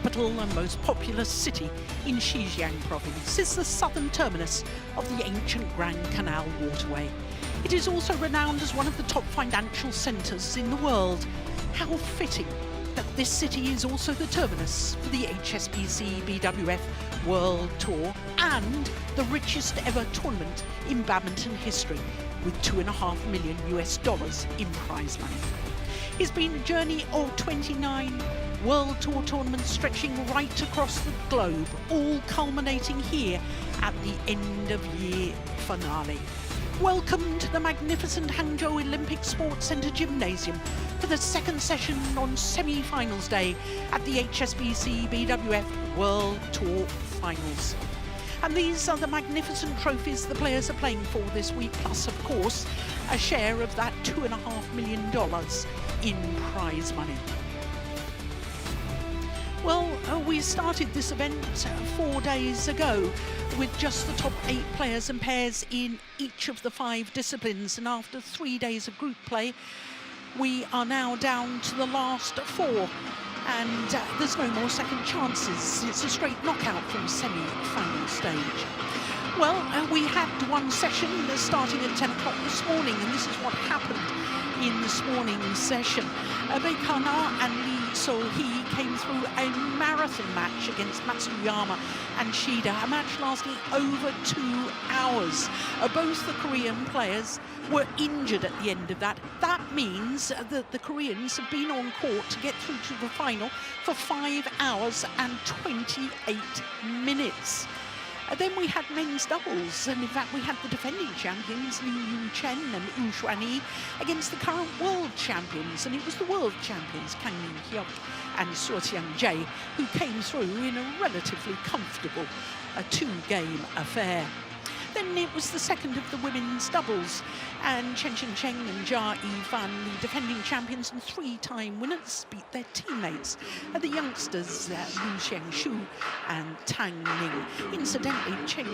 capital and most populous city in Xinjiang province, is the southern terminus of the ancient Grand Canal waterway. It is also renowned as one of the top financial centres in the world. How fitting that this city is also the terminus for the HSBC BWF World Tour and the richest ever tournament in badminton history, with $2.5 million in prize money. It's been a journey of 29 World Tour tournaments stretching right across the globe, all culminating here at the end of year finale. Welcome to the magnificent Hangzhou Olympic Sports Centre Gymnasium for the second session on semi-finals day at the HSBC BWF World Tour Finals. And these are the magnificent trophies the players are playing for this week, plus of course a share of that $2.5 million in prize money. Well, we started this event 4 days ago with just the top 8 players and pairs in each of the 5 disciplines, and after 3 days of group play we are now down to the last 4, and there's no more second chances. It's a straight knockout from semi-final stage. Well, we had one session starting at 10 o'clock this morning, and this is what happened in this morning's session. Beikana and Lee So-hee came through a marathon match against Matsuyama and Shida, a match lasting over 2 hours. Both the Korean players were injured at the end of that. That means that the Koreans have been on court to get through to the final for 5 hours and 28 minutes. Then we had men's doubles, and in fact we had the defending champions Chen and Xuanyi against the current world champions, and it was the world champions Kang Min-hyuk and Sudirman who came through in a relatively comfortable 2-game affair. Then it was the second of the women's doubles, and Chen and Jia Yifan, the defending champions and 3-time winners, beat their teammates, the youngsters Liu Xiangshu and Tang Ning. Incidentally, Chen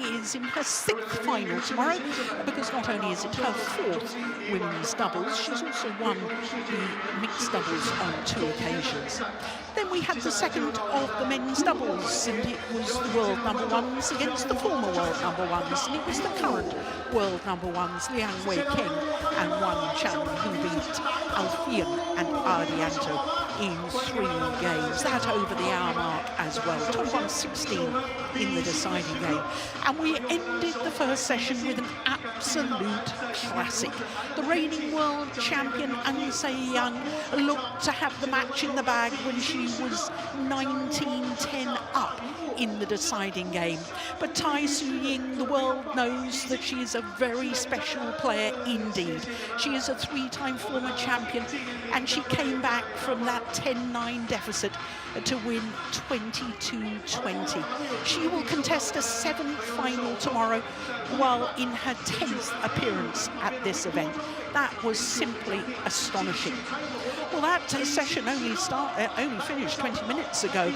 is in her 6th final tomorrow, because not only is it her 4th women's doubles, she's also won the mixed doubles on 2 occasions. Then we had the second of the men's doubles, and it was the world #1s against the former world #1s, and it was the current world #1s, Liang Wei-King and Wang Chan, who beat Alfian and Ardianto in 3 games. That over the hour mark as well, 21-16 in the deciding game. And we ended the first session with an absolute classic. The reigning world champion An Se-young looked to have the match in the bag when she was 19-10 up in the deciding game. But Tai Su-ying, the world knows that she is a very special player indeed. She is a 3-time former champion, and she came back from that 10-9 deficit to win 22-20. She will contest a 7th final tomorrow, while in her 10th appearance at this event. That was simply astonishing. Well, that session only finished 20 minutes ago,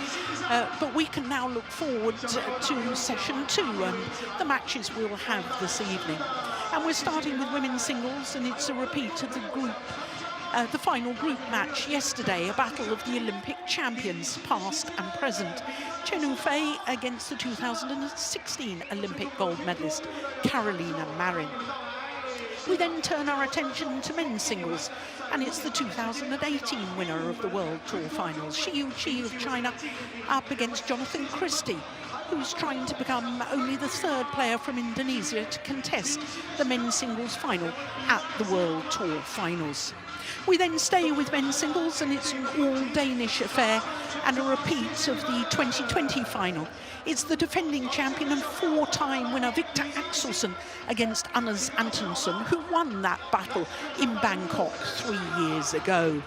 but we can now look forward to session 2 and the matches we'll have this evening. And we're starting with women's singles, and it's a repeat of the final group match yesterday, a battle of the Olympic champions, past and present. Chen Yufei against the 2016 Olympic gold medalist Carolina Marin. We then turn our attention to men's singles, and it's the 2018 winner of the World Tour Finals, Shi Yuqi of China, up against Jonathan Christie, who's trying to become only the 3rd player from Indonesia to contest the men's singles final at the World Tour Finals. We then stay with men's singles, and it's an all-Danish affair and a repeat of the 2020 final. It's the defending champion and 4-time winner Victor Axelsen against Anders Antonsen, who won that battle in Bangkok 3 years ago.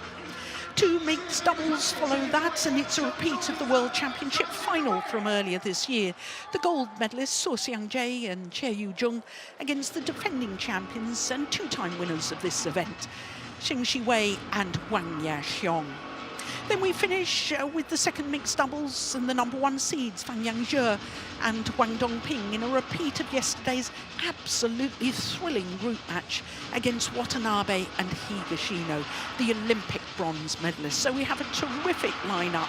2 mixed doubles follow that, and it's a repeat of the World Championship final from earlier this year. The gold medalists So Xiang-jae and Che Yu-jung against the defending champions and 2-time winners of this event, Xing Shiwei and Wang Yaxiong. Then we finish with the second mixed doubles and the #1 seeds, Fan Yangzhe and Wang Dongping, in a repeat of yesterday's absolutely thrilling group match against Watanabe and Higashino, the Olympic bronze medalists. So we have a terrific lineup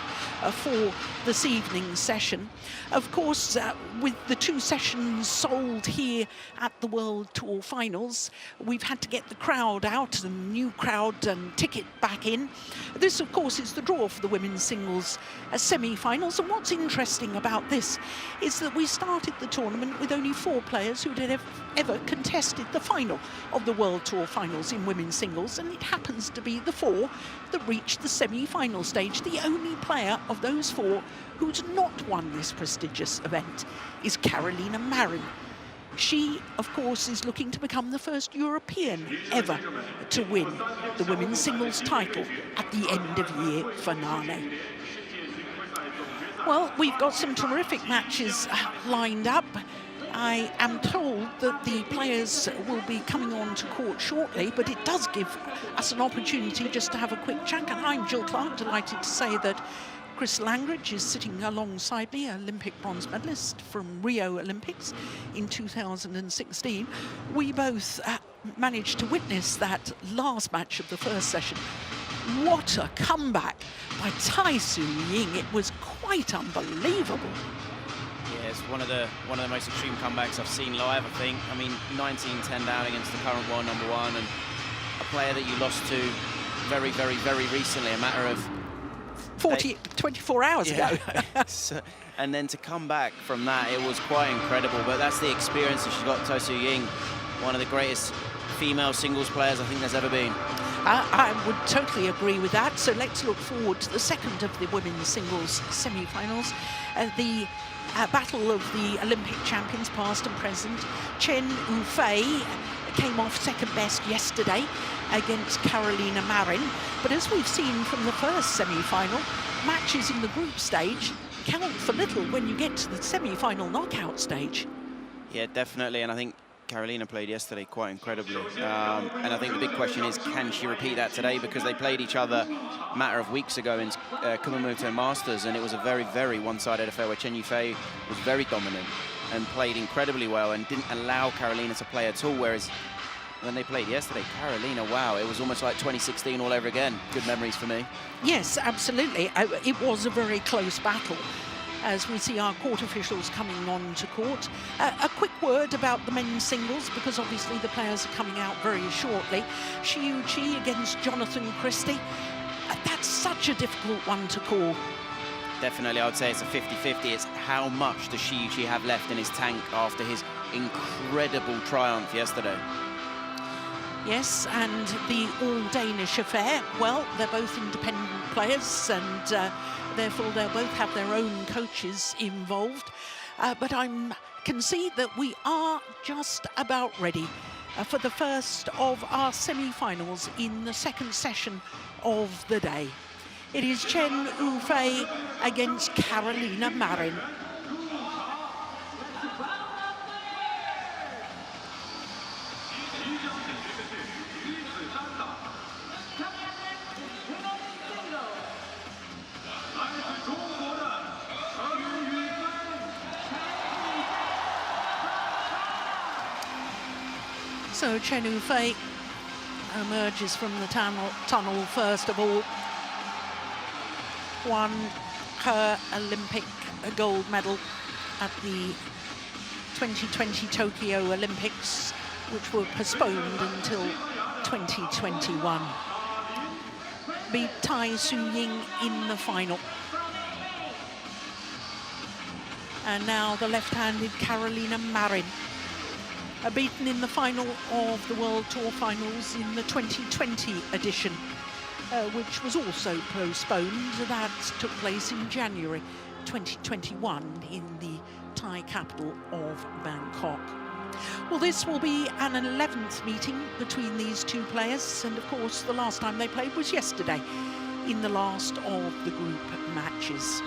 for this evening's session. Of course, with the 2 sessions sold here at the World Tour Finals, we've had to get the crowd out and new crowd and ticket back in. This, of course, is the draw for the women's singles semi-finals. And what's interesting about this is that we started the tournament with only 4 players who had ever contested the final of the World Tour Finals in women's singles, and it happens to be the 4 that reached the semi-final stage. The only player of those 4 who's not won this prestigious event is Carolina Marin. She, of course, is looking to become the first European ever to win the women's singles title at the end of year finale. Well, we've got some terrific matches lined up. I am told that the players will be coming on to court shortly, but it does give us an opportunity just to have a quick chat. And I'm Jill Clark, delighted to say that Chris Langridge is sitting alongside me, Olympic bronze medalist from Rio Olympics in 2016. We both managed to witness that last match of the first session. What a comeback by Tai Tzu Ying. It was quite unbelievable. Yeah, it's one of the most extreme comebacks I've seen live, I think. I mean, 19-10 down against the current world #1, and a player that you lost to very, very, very recently, a matter of 24 hours ago. So, and then to come back from that, it was quite incredible. But that's the experience that she's got, Tai Tzu Ying, one of the greatest female singles players I think there's ever been. I would totally agree with that. So let's look forward to the second of the women's singles semi-finals. The battle of the Olympic champions, past and present. Chen Yufei came off second best yesterday against Carolina Marin. But as we've seen from the first semi-final, matches in the group stage count for little when you get to the semi-final knockout stage. Yeah, definitely. And I think Carolina played yesterday quite incredibly. And I think the big question is, can she repeat that today? Because they played each other a matter of weeks ago in Kumamoto Masters, and it was a very, very one-sided affair where Chen Yufei was very dominant and played incredibly well and didn't allow Carolina to play at all, whereas when they played yesterday, Carolina, wow, it was almost like 2016 all over again. Good memories for me. Yes, absolutely. It was a very close battle, as we see our court officials coming on to court. A quick word about the men's singles, because obviously the players are coming out very shortly. Xiu Qi against Jonathan Christie. That's such a difficult one to call. Definitely, I would say it's a 50-50. It's how much does Xiu Qi have left in his tank after his incredible triumph yesterday. Yes, and the all-Danish affair, well, they're both independent players, and therefore they'll both have their own coaches involved. But I can see that we are just about ready for the first of our semi-finals in the second session of the day. It is Chen Yufei against Carolina Marin. So Chen Yufei emerges from the tunnel first of all. Won her Olympic gold medal at the 2020 Tokyo Olympics, which were postponed until 2021. Beat Tai Tzu Ying in the final. And now the left-handed Carolina Marin, beaten in the final of the World Tour Finals in the 2020 edition, which was also postponed. That took place in January 2021 in the Thai capital of Bangkok. Well, this will be an 11th meeting between these two players, and of course the last time they played was yesterday in the last of the group matches.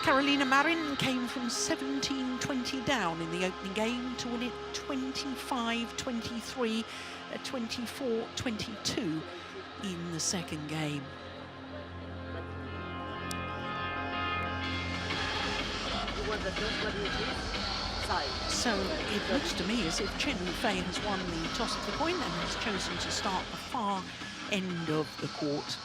Carolina Marin came from 17-20 down in the opening game to win it 25-23, 24-22 in the second game. So it looks to me as if Chen has won the toss of the coin and has chosen to start the far end of the court.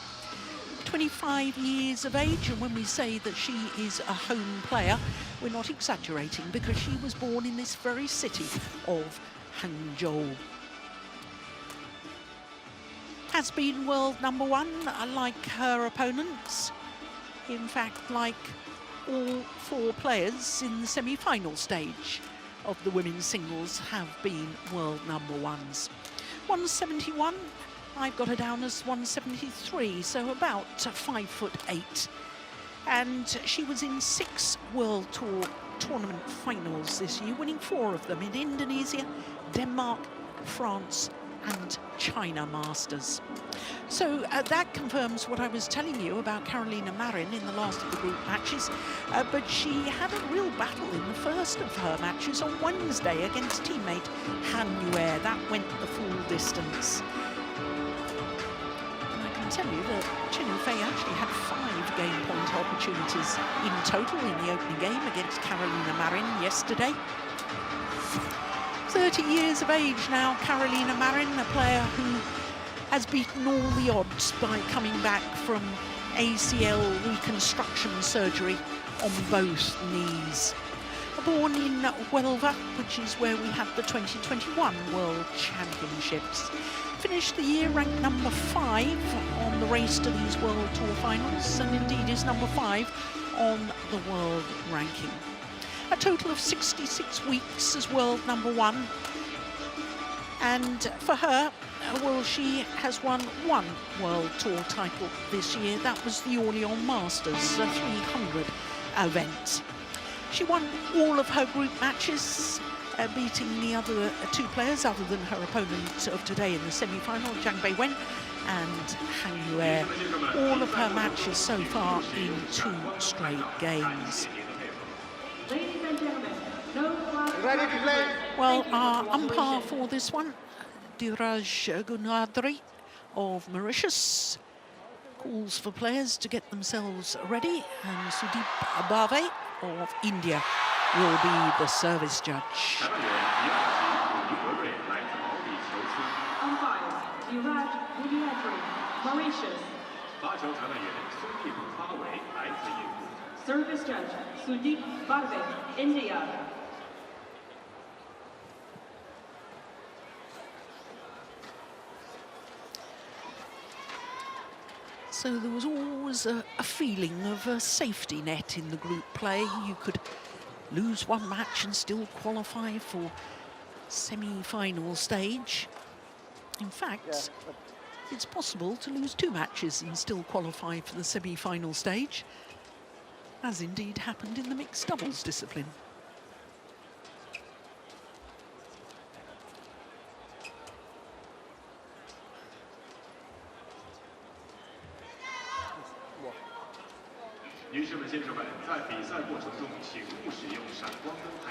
25 years of age, and when we say that she is a home player, we're not exaggerating, because she was born in this very city of Hangzhou. Has been world #1, like her opponents. In fact, like all 4 players in the semi-final stage of the women's singles have been world #1s. 171, I've got her down as 173, so about 5'8". And she was in 6 World Tour tournament finals this year, winning 4 of them in Indonesia, Denmark, France and China Masters. So that confirms what I was telling you about Carolina Marin in the last of the group matches, but she had a real battle in the first of her matches on Wednesday against teammate Han Yue. That went the full distance. And I can tell you that Chen actually had 5 game point opportunities in total in the opening game against Carolina Marin yesterday. 30 years of age now, Carolina Marin, a player who has beaten all the odds by coming back from ACL reconstruction surgery on both knees. Born in Huelva, which is where we had the 2021 World Championships. Finished the year ranked #5 on the race to these World Tour finals, and indeed is #5 on the world ranking. A total of 66 weeks as world #1. And for her, well, she has won 1 World Tour title this year. That was the Orléans Masters, a 300 event. She won all of her group matches, beating the other 2 players other than her opponent of today in the semi-final, Zhang Beiwen and Han Yue. All of her matches so far in 2 straight games. Ladies and gentlemen, no flag. Ready to play. Well, our umpire for this one, Diraj Gunadri of Mauritius, calls for players to get themselves ready, and Sudeep Abave of India will be the service judge. Umpires, Diraj Gunadri, Mauritius. Service judge, Sudeep Abave, India. So there was always a feeling of a safety net in the group play. You could lose 1 match and still qualify for semi-final stage. In fact, it's possible to lose 2 matches and still qualify for the semi-final stage, as indeed happened in the mixed doubles discipline.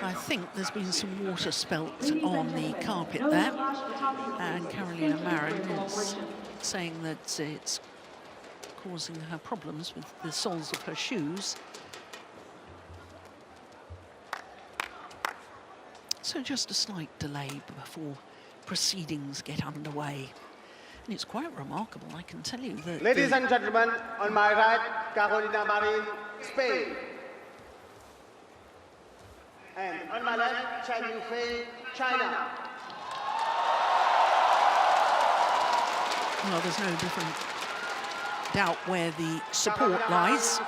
I think there's been some water spelt on the carpet there, and Carolina Marin is saying that it's causing her problems with the soles of her shoes. So just a slight delay before proceedings get underway. And it's quite remarkable, I can tell you that... Ladies and gentlemen, on my right, Carolina Marin, Spain. And on my left, Chen Yufei, China. Well, there's no different doubt where the support lies.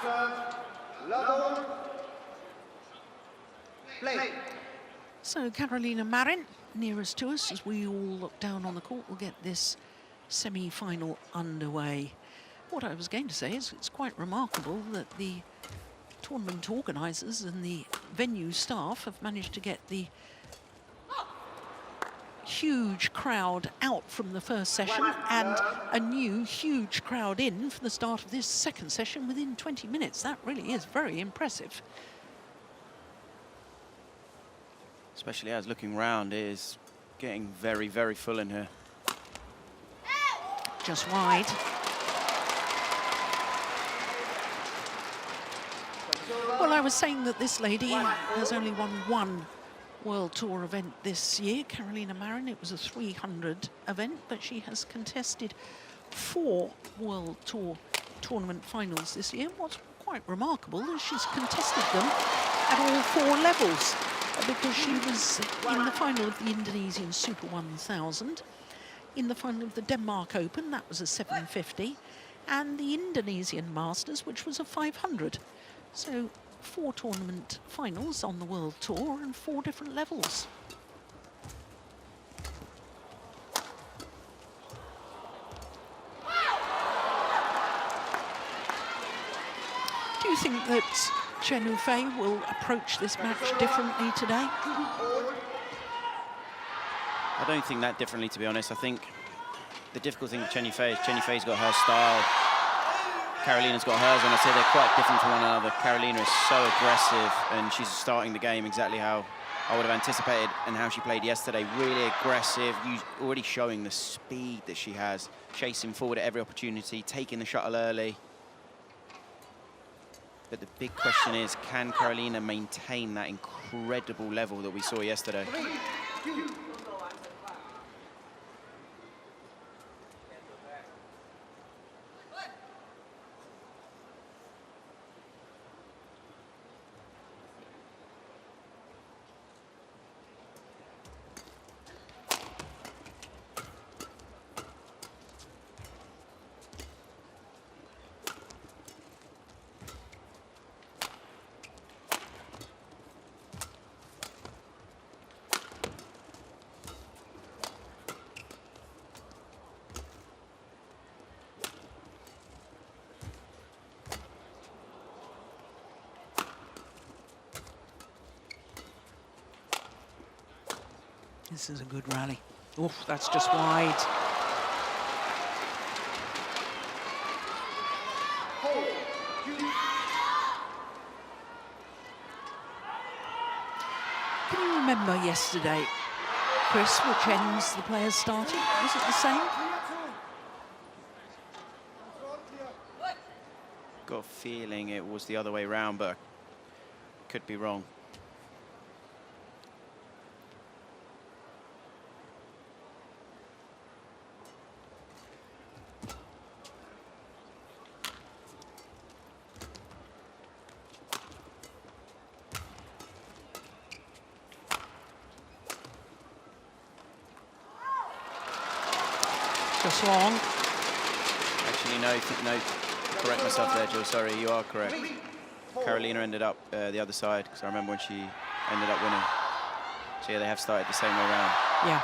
So Carolina Marin, nearest to us, as we all look down on the court, will get this semi-final underway. What I was going to say is it's quite remarkable that the tournament organisers and the venue staff have managed to get the huge crowd out from the first session and a new huge crowd in for the start of this second session within 20 minutes. That really is very impressive. Especially as looking round is getting very, very full in here. Just wide. Well, I was saying that this lady has only won one World Tour event this year, Carolina Marin. It was a 300 event, but she has contested 4 World Tour tournament finals this year. What's quite remarkable is she's contested them at all 4 levels, because she was in the final of the Indonesian Super 1000, in the final of the Denmark Open, that was a 750, and the Indonesian Masters, which was a 500. So 4 tournament finals on the World Tour and 4 different levels. Do you think that Chen will approach this match differently today? I don't think that differently, to be honest. I think the difficult thing with Chen is Chen got her style, Carolina's got hers, and I say they're quite different from one another. Carolina is so aggressive, and she's starting the game exactly how I would have anticipated and how she played yesterday. Really aggressive, already showing the speed that she has, chasing forward at every opportunity, taking the shuttle early. But the big question is, can Carolina maintain that incredible level that we saw yesterday? This is a good rally. Oof, that's just wide. Can you remember yesterday, Chris, which ends the players started? Was it the same? Got a feeling it was the other way around, but could be wrong. Just long. Actually, no, correct myself there, Jill. Sorry, you are correct. Carolina ended up the other side, because I remember when she ended up winning. So yeah, they have started the same way around. Yeah.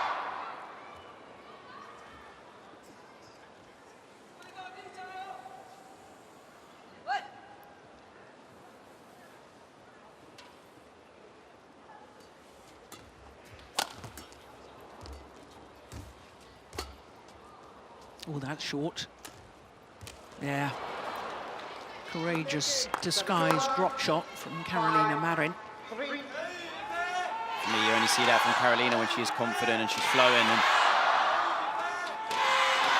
Oh, that's short. Yeah. Courageous disguised drop shot from Carolina Marin. For me, you only see that from Carolina when she is confident and she's flowing. And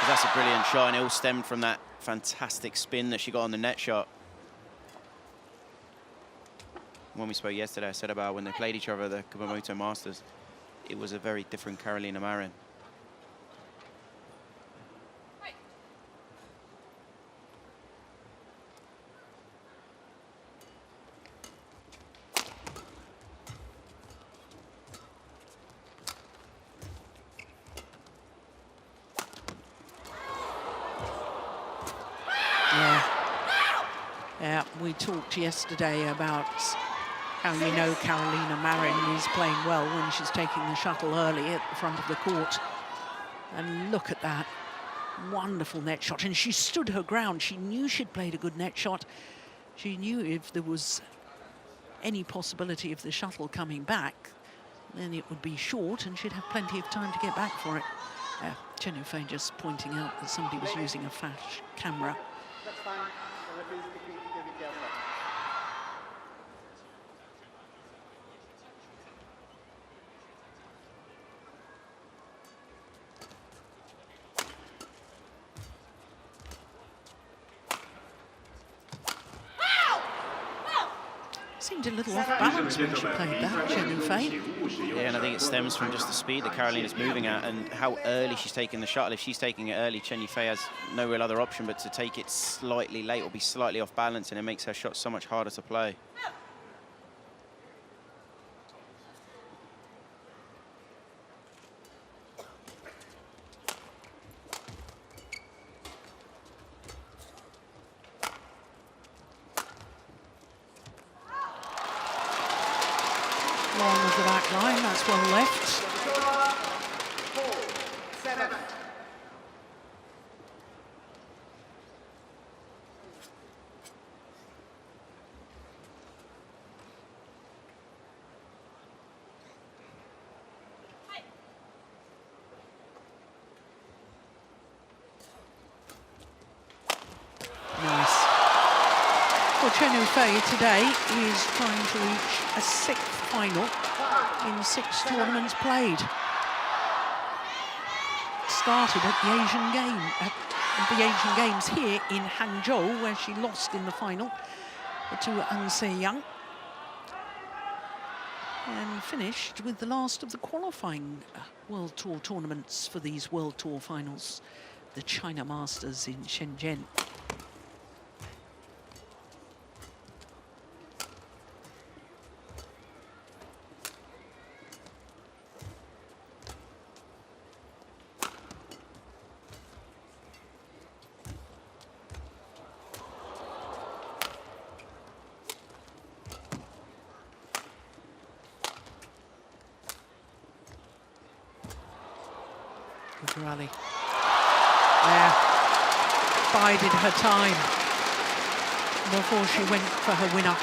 that's a brilliant shot, and it all stemmed from that fantastic spin that she got on the net shot. When we spoke yesterday, I said about when they played each other at the Kumamoto Masters, it was a very different Carolina Marin. Yeah, we talked yesterday about how you know Carolina Marin is playing well when she's taking the shuttle early at the front of the court. And look at that. Wonderful net shot. And she stood her ground. She knew she'd played a good net shot. She knew if there was any possibility of the shuttle coming back, then it would be short and she'd have plenty of time to get back for it. Chen Yufei just pointing out that somebody was using a flash camera. That's fine. The referee is speaking. Be careful. seemed a little off balance when she played that, Chen Yufei. Yeah, and I think it stems from just the speed that Carolina's moving at and how early she's taking the shuttle. If she's taking it early, Chen Yufei has no real other option but to take it slightly late or be slightly off balance, and it makes her shot so much harder to play. Long of the back line, that's well left. 4-7. Nice. Well, Chen Yufei today is trying to reach a 6th final in 6 tournaments played. Started at the Asian Games here in Hangzhou, where she lost in the final to An Se-young, and finished with the last of the qualifying World Tour tournaments for these World Tour finals, the China Masters in Shenzhen. Good rally. There, bided her time before she went for her winner.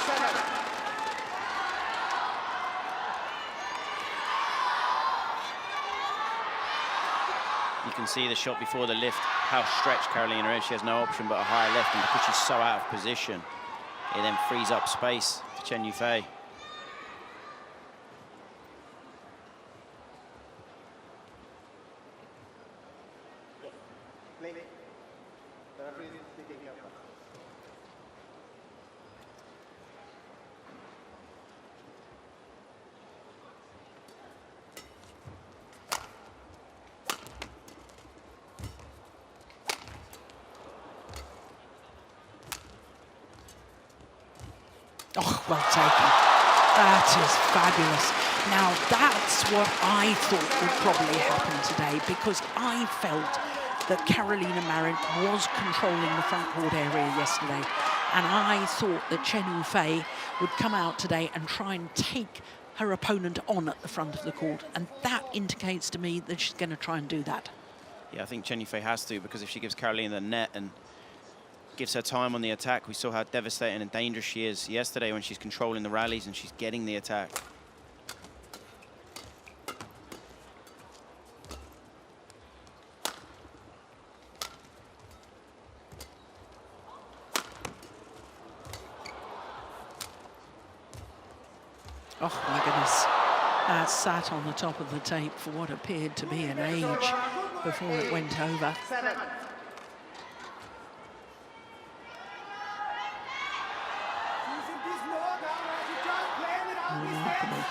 You can see the shot before the lift, how stretched Carolina is. She has no option but a higher lift, and because she's so out of position, it then frees up space for Chen Yufei. Oh, well taken. That is fabulous. Now, that's what I thought would probably happen today, because I felt that Carolina Marin was controlling the front court area yesterday. And I thought that Chen Yufei would come out today and try and take her opponent on at the front of the court. And that indicates to me that she's going to try and do that. Yeah, I think Chen Yufei has to, because if she gives Carolina the net and gives her time on the attack, we saw how devastating and dangerous she is yesterday when she's controlling the rallies and she's getting the attack. Oh my goodness, that sat on the top of the tape for what appeared to be an age before it went over. Remarkable.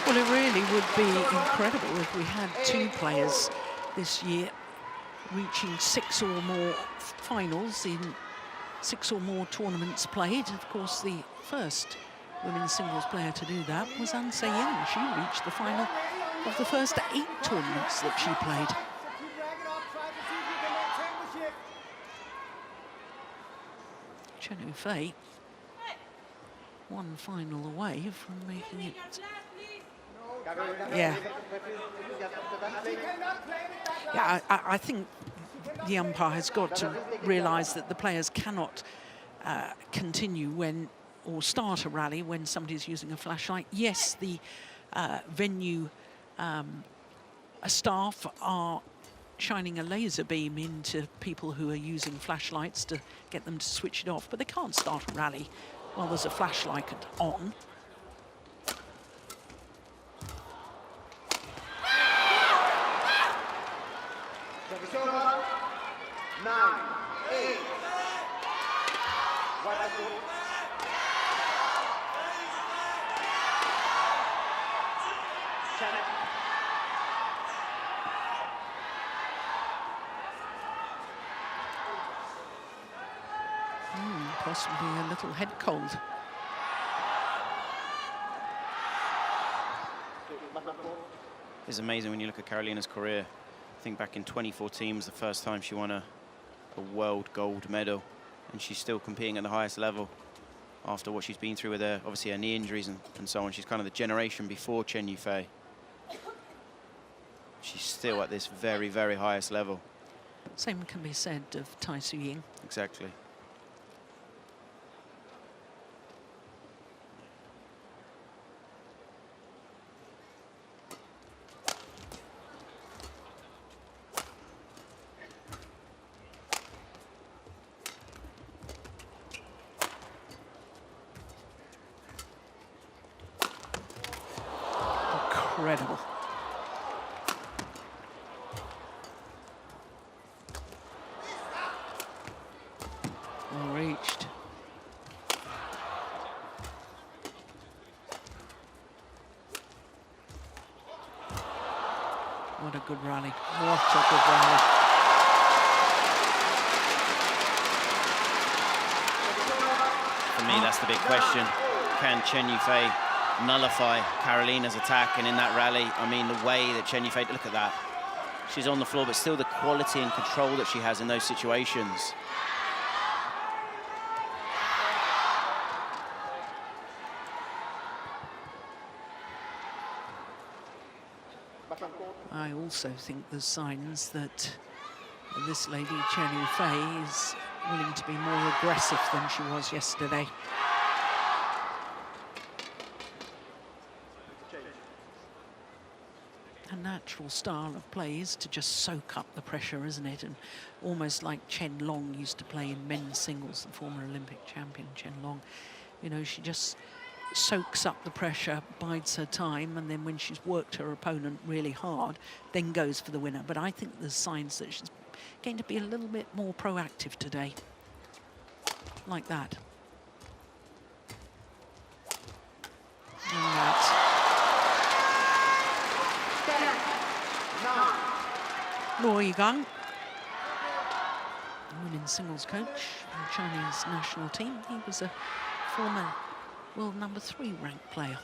Well, it really would be incredible if we had 2 players this year reaching 6 or more finals in 6 or more tournaments played. Of course, the first women's singles player to do that was An Se-young. She reached the final of the first 8 tournaments that she played. Chen Yufei, 1 final away from making it. Yeah. Yeah, I think the umpire has got to realise that the players cannot continue when or start a rally when somebody's using a flashlight. Yes, the venue staff are shining a laser beam into people who are using flashlights to get them to switch it off, but they can't start a rally while there's a flashlight on. Service over. 9, 8. Chen. Possibly a little head cold. It's amazing when you look at Carolina's career. I think back in 2014 was the first time she won a world gold medal, and she's still competing at the highest level after what she's been through with her, obviously her knee injuries and so on. She's kind of the generation before Chen Yufei. She's still at this very, very highest level. Same can be said of Tai Tzu Ying. Exactly. Incredible. Well reached. What a good rally. What a good rally. For me, that's the big question. Can Chen Yufei nullify Carolina's attack? And in that rally, I mean, the way that Chen Yufei, look at that. She's on the floor, but still the quality and control that she has in those situations. I also think there's signs that this lady, Chen Yufei, is willing to be more aggressive than she was yesterday. A natural style of play is to just soak up the pressure, isn't it? And almost like Chen Long used to play in men's singles, the former Olympic champion Chen Long. You know, she just soaks up the pressure, bides her time, and then when she's worked her opponent really hard, then goes for the winner. But I think there's signs that she's going to be a little bit more proactive today. Like that. And that. Luo Yigang, women's singles coach for the Chinese national team. He was a former world #3 ranked player.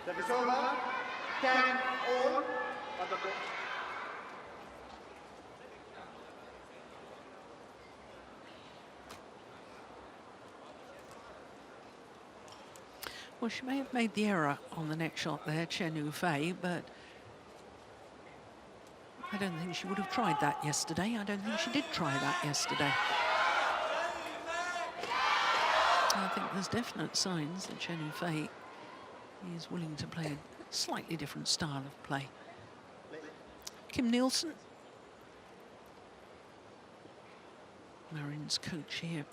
Service over. 10 all on the court. Well, she may have made the error on the next shot there, Chen Yufei, but I don't think she would have tried that yesterday. I don't think she did try that yesterday. I think there's definite signs that Chen Yufei is willing to play a slightly different style of play. Kim Nielsen, Marin's coach here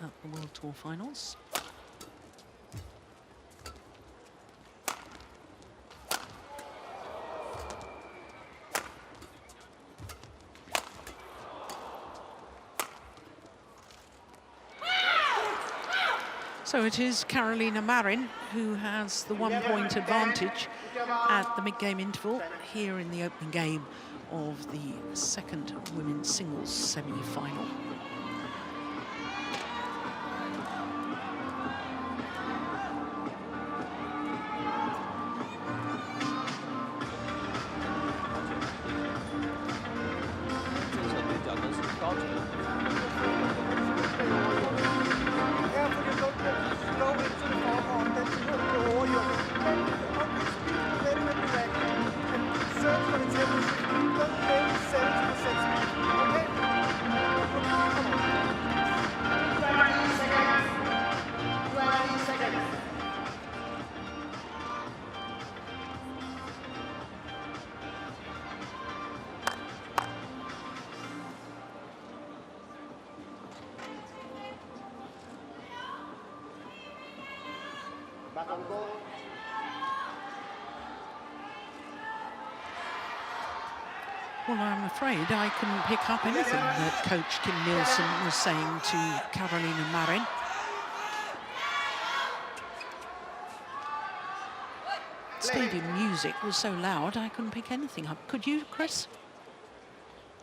at the World Tour Finals. So it is Carolina Marin who has the 1-point advantage at the mid-game interval here in the opening game of the second women's singles semi-final. Back on goal. Well, I'm afraid I couldn't pick up anything that Coach Kim Nielsen was saying to Carolina Marin. Stadium music was so loud I couldn't pick anything up. Could you, Chris?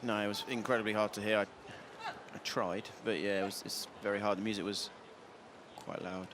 No, it was incredibly hard to hear. I tried, but yeah, it's very hard. The music was quite loud.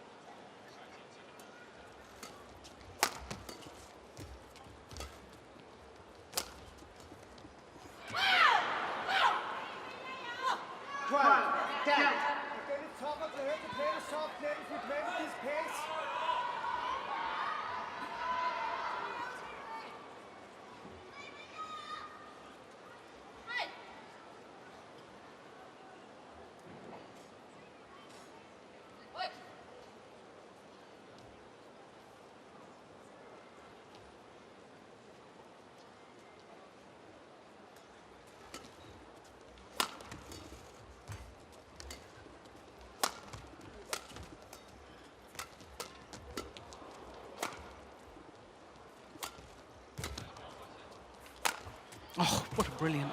Oh, what a brilliant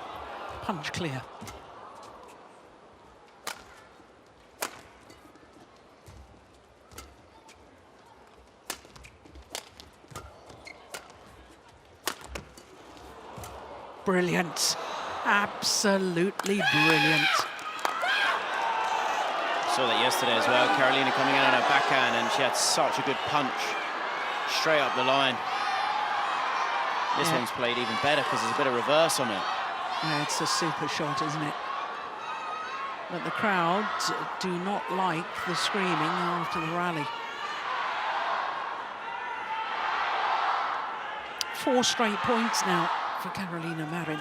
punch clear. Brilliant. Absolutely brilliant. Saw that yesterday as well. Carolina coming in on her backhand, and she had such a good punch straight up the line. This one's played even better because there's a bit of reverse on it. Yeah, it's a super shot, isn't it? But the crowd do not like the screaming after the rally. 4 straight points now for Carolina Marin,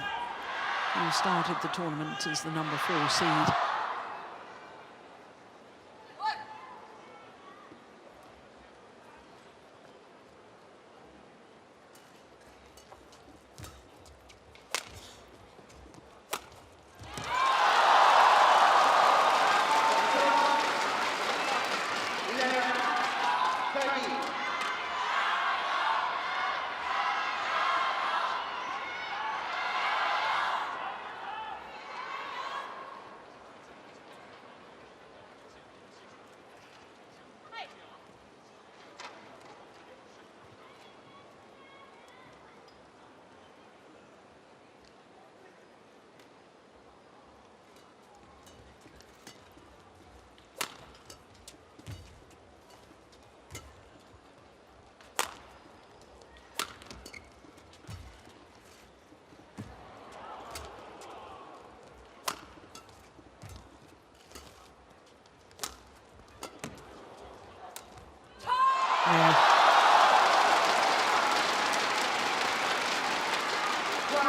who started the tournament as the number 4 seed.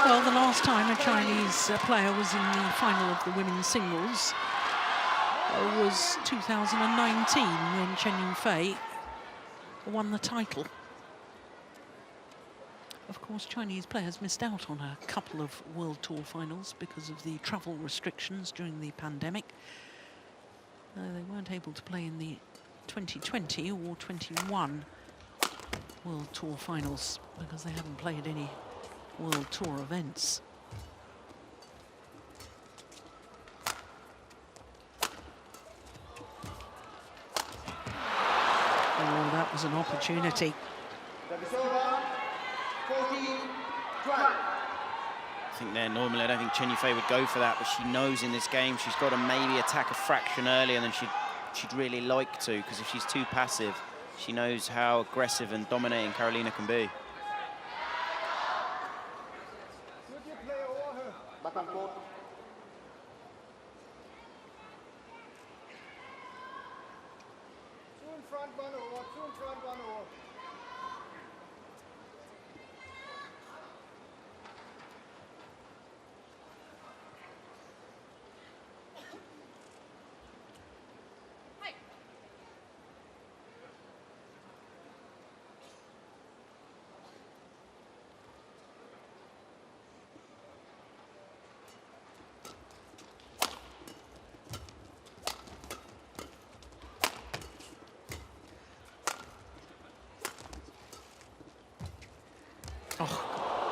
Well, the last time a Chinese player was in the final of the women's singles was 2019 when Chen Yunfei won the title. Of course, Chinese players missed out on a couple of World Tour finals because of the travel restrictions during the pandemic. They weren't able to play in the 2020 or 21 World Tour finals because they haven't played any World Tour events. Oh, that was an opportunity. I think there normally, I don't think Chen Yunfei would go for that, but she knows in this game she's got to maybe attack a fraction earlier than she'd really like to, because if she's too passive, she knows how aggressive and dominating Carolina can be.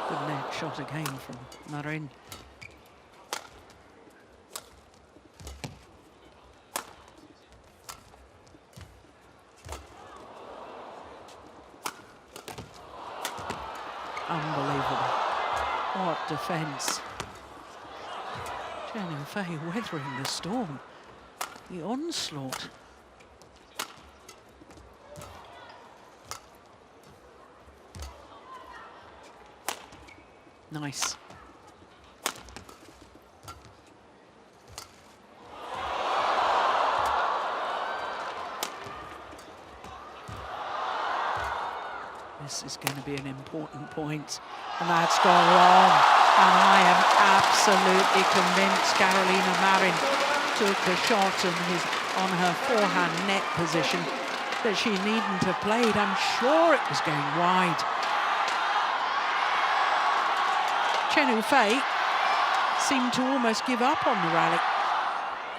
Good net shot again from Marin. Unbelievable. What defence. Chen Yufei weathering the storm. The onslaught. Nice. This is going to be an important point, and that's gone wrong. And I am absolutely convinced Carolina Marin took the shot and was on her forehand net position that she needn't have played. I'm sure it was going wide. Chen Yufei seemed to almost give up on the rally.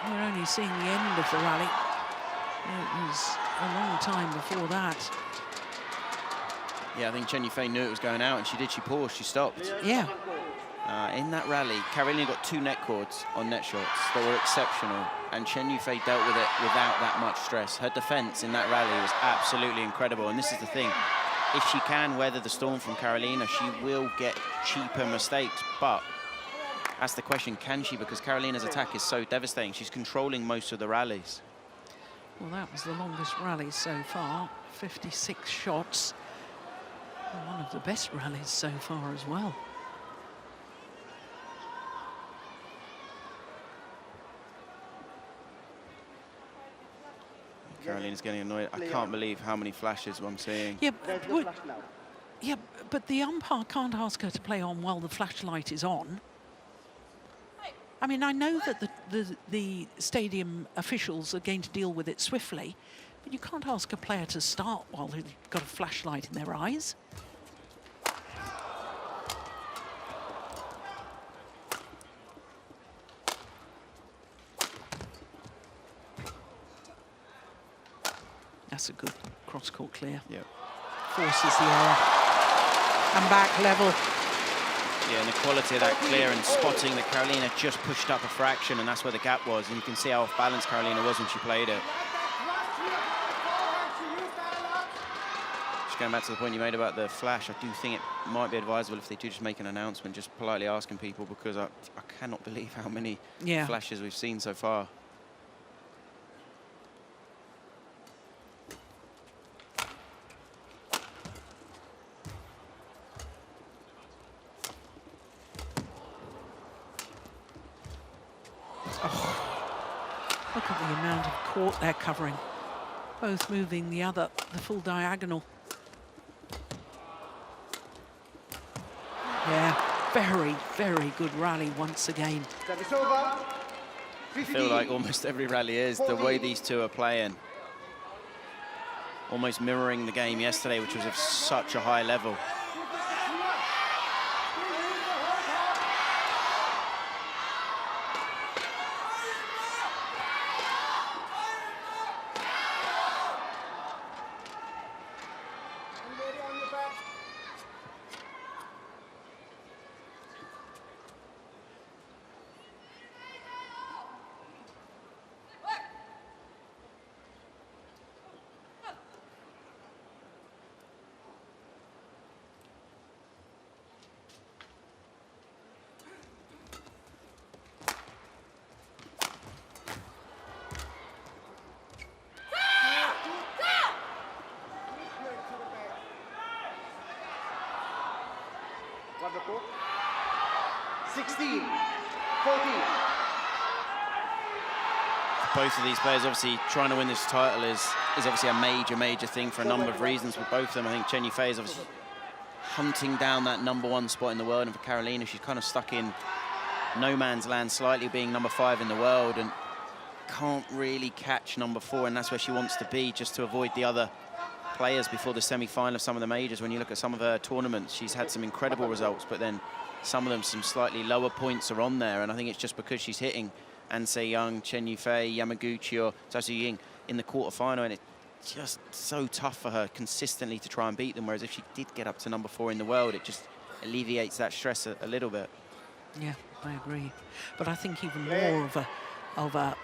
We're only seeing the end of the rally. It was a long time before that. Yeah, I think Chen Yufei knew it was going out, and she did. She paused, she stopped. Yeah. In that rally, Carolina got 2 net cords on net shots that were exceptional, and Chen Yufei dealt with it without that much stress. Her defense in that rally was absolutely incredible, and this is the thing. If she can weather the storm from Carolina, she will get cheaper mistakes, but that's the question, can she? Because Carolina's attack is so devastating. She's controlling most of the rallies. Well, that was the longest rally so far, 56 shots. One of the best rallies so far as well. Carolina's getting annoyed. I can't believe how many flashes I'm seeing. Yeah, but the umpire can't ask her to play on while the flashlight is on. I mean, I know that the stadium officials are going to deal with it swiftly, but you can't ask a player to start while they've got a flashlight in their eyes. That's a good cross-court clear. Yeah. Forces the error. And back level. Yeah, and the quality of that clear and spotting that Carolina just pushed up a fraction, and that's where the gap was. And you can see how off balance Carolina was when she played it. Just going back to the point you made about the flash, I do think it might be advisable if they do just make an announcement, just politely asking people, because I cannot believe how many flashes we've seen so far. Look at the amount of court they're covering. Both moving the full diagonal. Yeah, very, very good rally once again. I feel like almost every rally is the way these two are playing. Almost mirroring the game yesterday, which was of such a high level. Wonderful. 16, 14. Both of these players, obviously, trying to win this title is obviously a major thing for a number of reasons. With both of them, I think Chen Yufei is obviously hunting down that #1 spot in the world, and for Carolina, she's kind of stuck in no man's land slightly, being #5 in the world, and can't really catch #4, and that's where she wants to be, just to avoid the other players before the semi-final of some of the majors. When you look at some of her tournaments, she's had some incredible results, but then some of them, some slightly lower points are on there, and I think it's just because she's hitting Ansei Young, Chen Yufei, Yamaguchi, or Tasu Ying in the quarterfinal, and it's just so tough for her consistently to try and beat them, whereas if she did get up to #4 in the world, it alleviates that stress a little bit. Yeah, I agree. But I think even more of a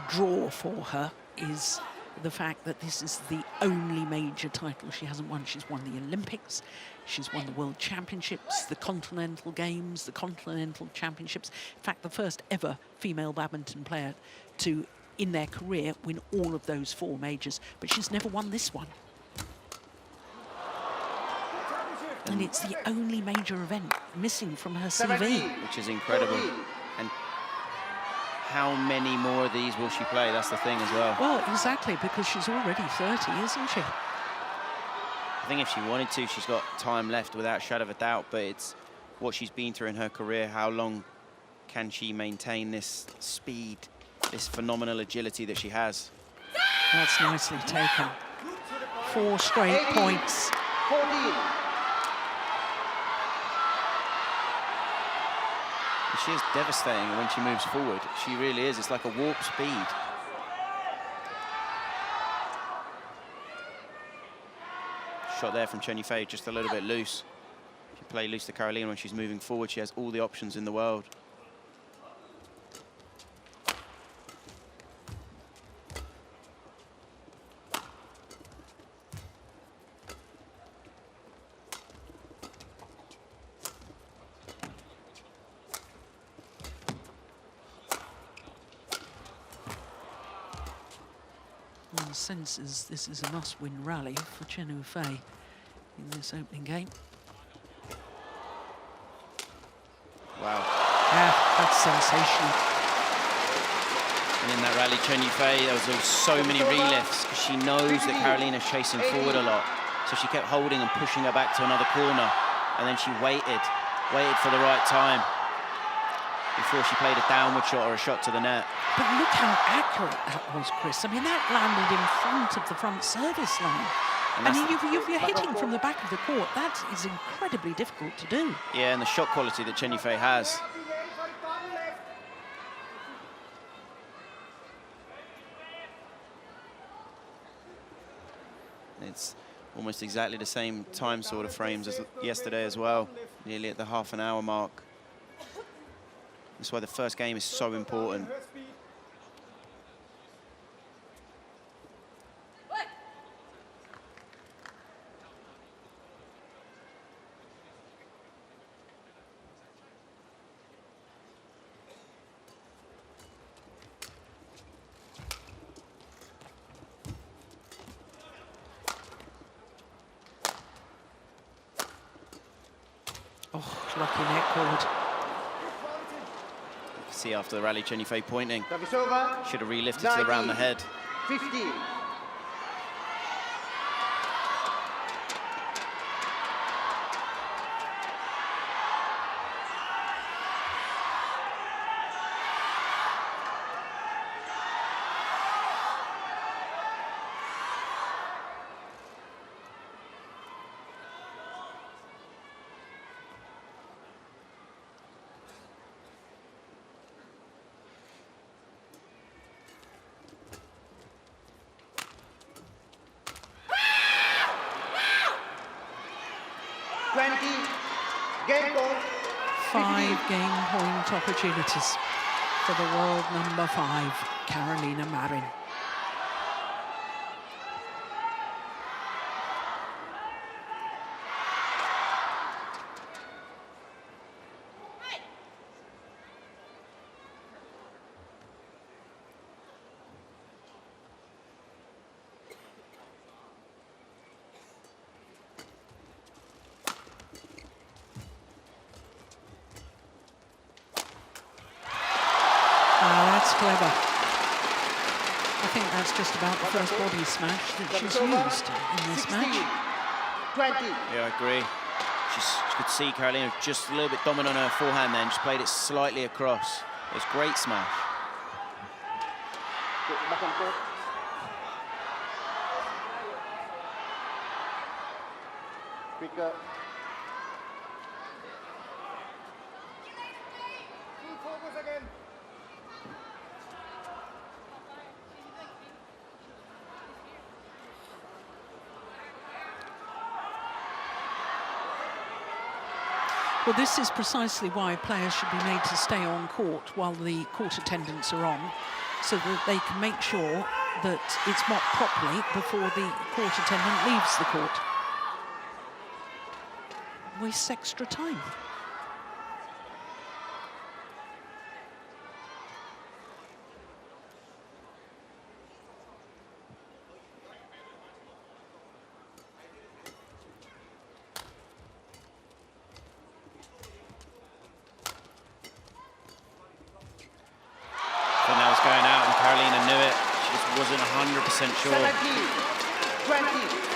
draw for her is the fact that this is the only major title she hasn't won. She's won the Olympics, she's won the World Championships, the Continental Games, the Continental Championships. In fact, the first ever female badminton player to, in their career, win all of those 4 majors. But she's never won this one. And it's the only major event missing from her CV. Which is incredible. And how many more of these will she play? That's the thing as well. Well, exactly, because she's already 30, isn't she? I think if she wanted to, she's got time left without a shadow of a doubt, but it's what she's been through in her career. How long can she maintain this speed, this phenomenal agility that she has? That's nicely taken. 4 straight points. 14. She is devastating when she moves forward. She really is. It's like a warp speed. Shot there from Chen Yifei, just a little bit loose. If you play loose to Carolina when she's moving forward, she has all the options in the world. One senses this is a must-win rally for Chen Yifei in this opening game. Wow. Yeah, that's sensational. And in that rally, Chen Yifei, there was so many relifts because she knows that Carolina's chasing forward a lot. So she kept holding and pushing her back to another corner. And then she waited for the right time before she played a downward shot or a shot to the net. But look how accurate that was, Chris. I mean, that landed in front of the front service line. And you're hitting from the back of the court. That is incredibly difficult to do. Yeah, and the shot quality that Chen Yifei has. It's almost exactly the same time sort of frames as yesterday as well, nearly at the half-an-hour mark. That's why the first game is so important. Oh, lucky net cord. See after the rally, Chen Yifei pointing. Service over. Should have relifted to around the head. 15. Game ball. 5 game point opportunities for the world number 5, Carolina Marin. That's clever. I think that's just about the first body smash that she's used in this 16. match. 20. Yeah, I agree. She could see Carolina just a little bit dominant on her forehand then, just played it slightly across. It was great smash. Back and forth. Quicker. Focus again. Well, this is precisely why players should be made to stay on court while the court attendants are on, so that they can make sure that it's mopped properly before the court attendant leaves the court. Wastes extra time. Going out, and Carolina knew it. She just wasn't 100% sure. 17, 20.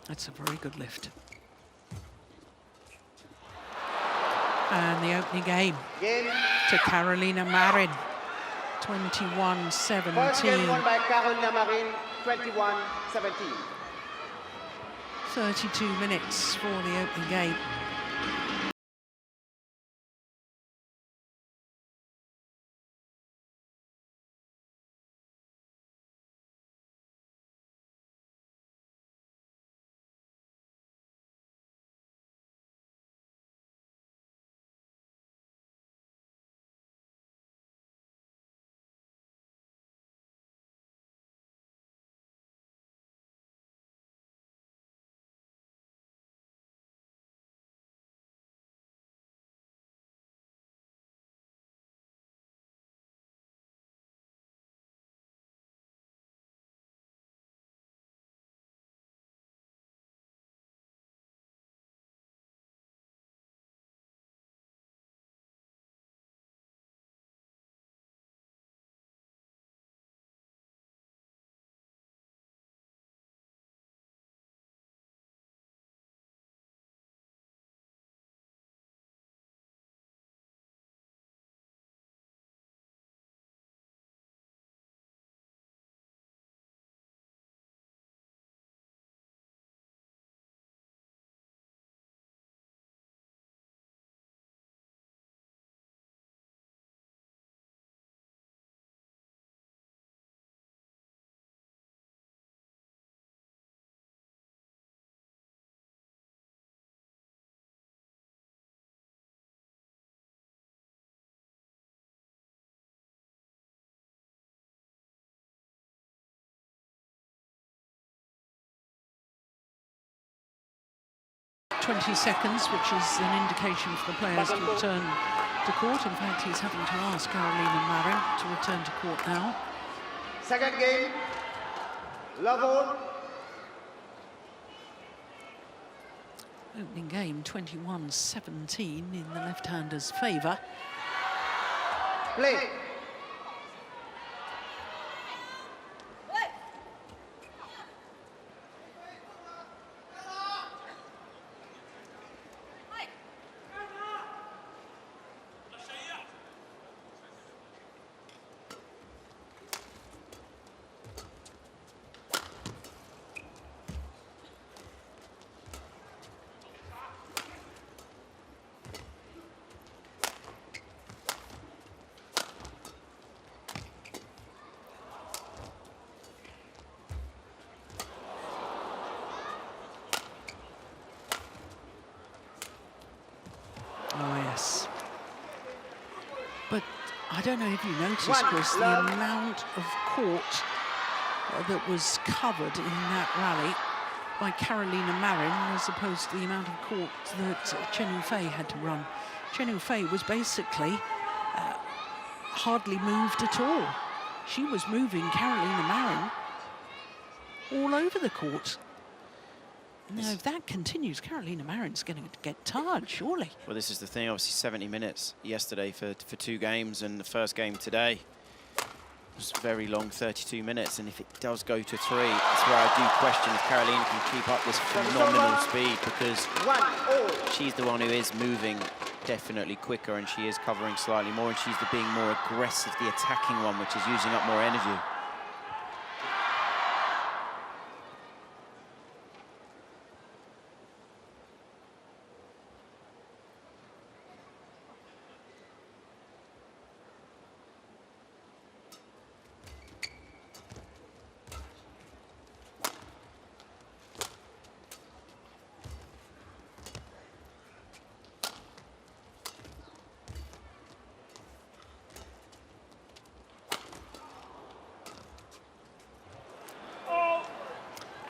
That's a very good lift. And the opening game to Carolina Marin, 21-17. First game won by Carolina Marin, 21-17. 32 minutes for the opening game. .20 seconds, which is an indication for the players to return to court. In fact, he's having to ask Carolina Marin to return to court now. Second game, love all. Opening game, 21-17 in the left-hander's favour. Play. Oh, yes. But I don't know if you noticed, Chris, the amount of court that was covered in that rally by Carolina Marin as opposed to the amount of court that Chen had to run. Chen was basically hardly moved at all. She was moving Carolina Marin all over the court. Now, if that continues, Carolina Marin's going to get tired, surely. Well, this is the thing, obviously 70 minutes yesterday for two games, and the first game today was very long, 32 minutes, and if it does go to 3, that's where I do question if Carolina can keep up this phenomenal speed, because she's the one who is moving definitely quicker, and she is covering slightly more, and she's being more aggressive, the attacking one, which is using up more energy.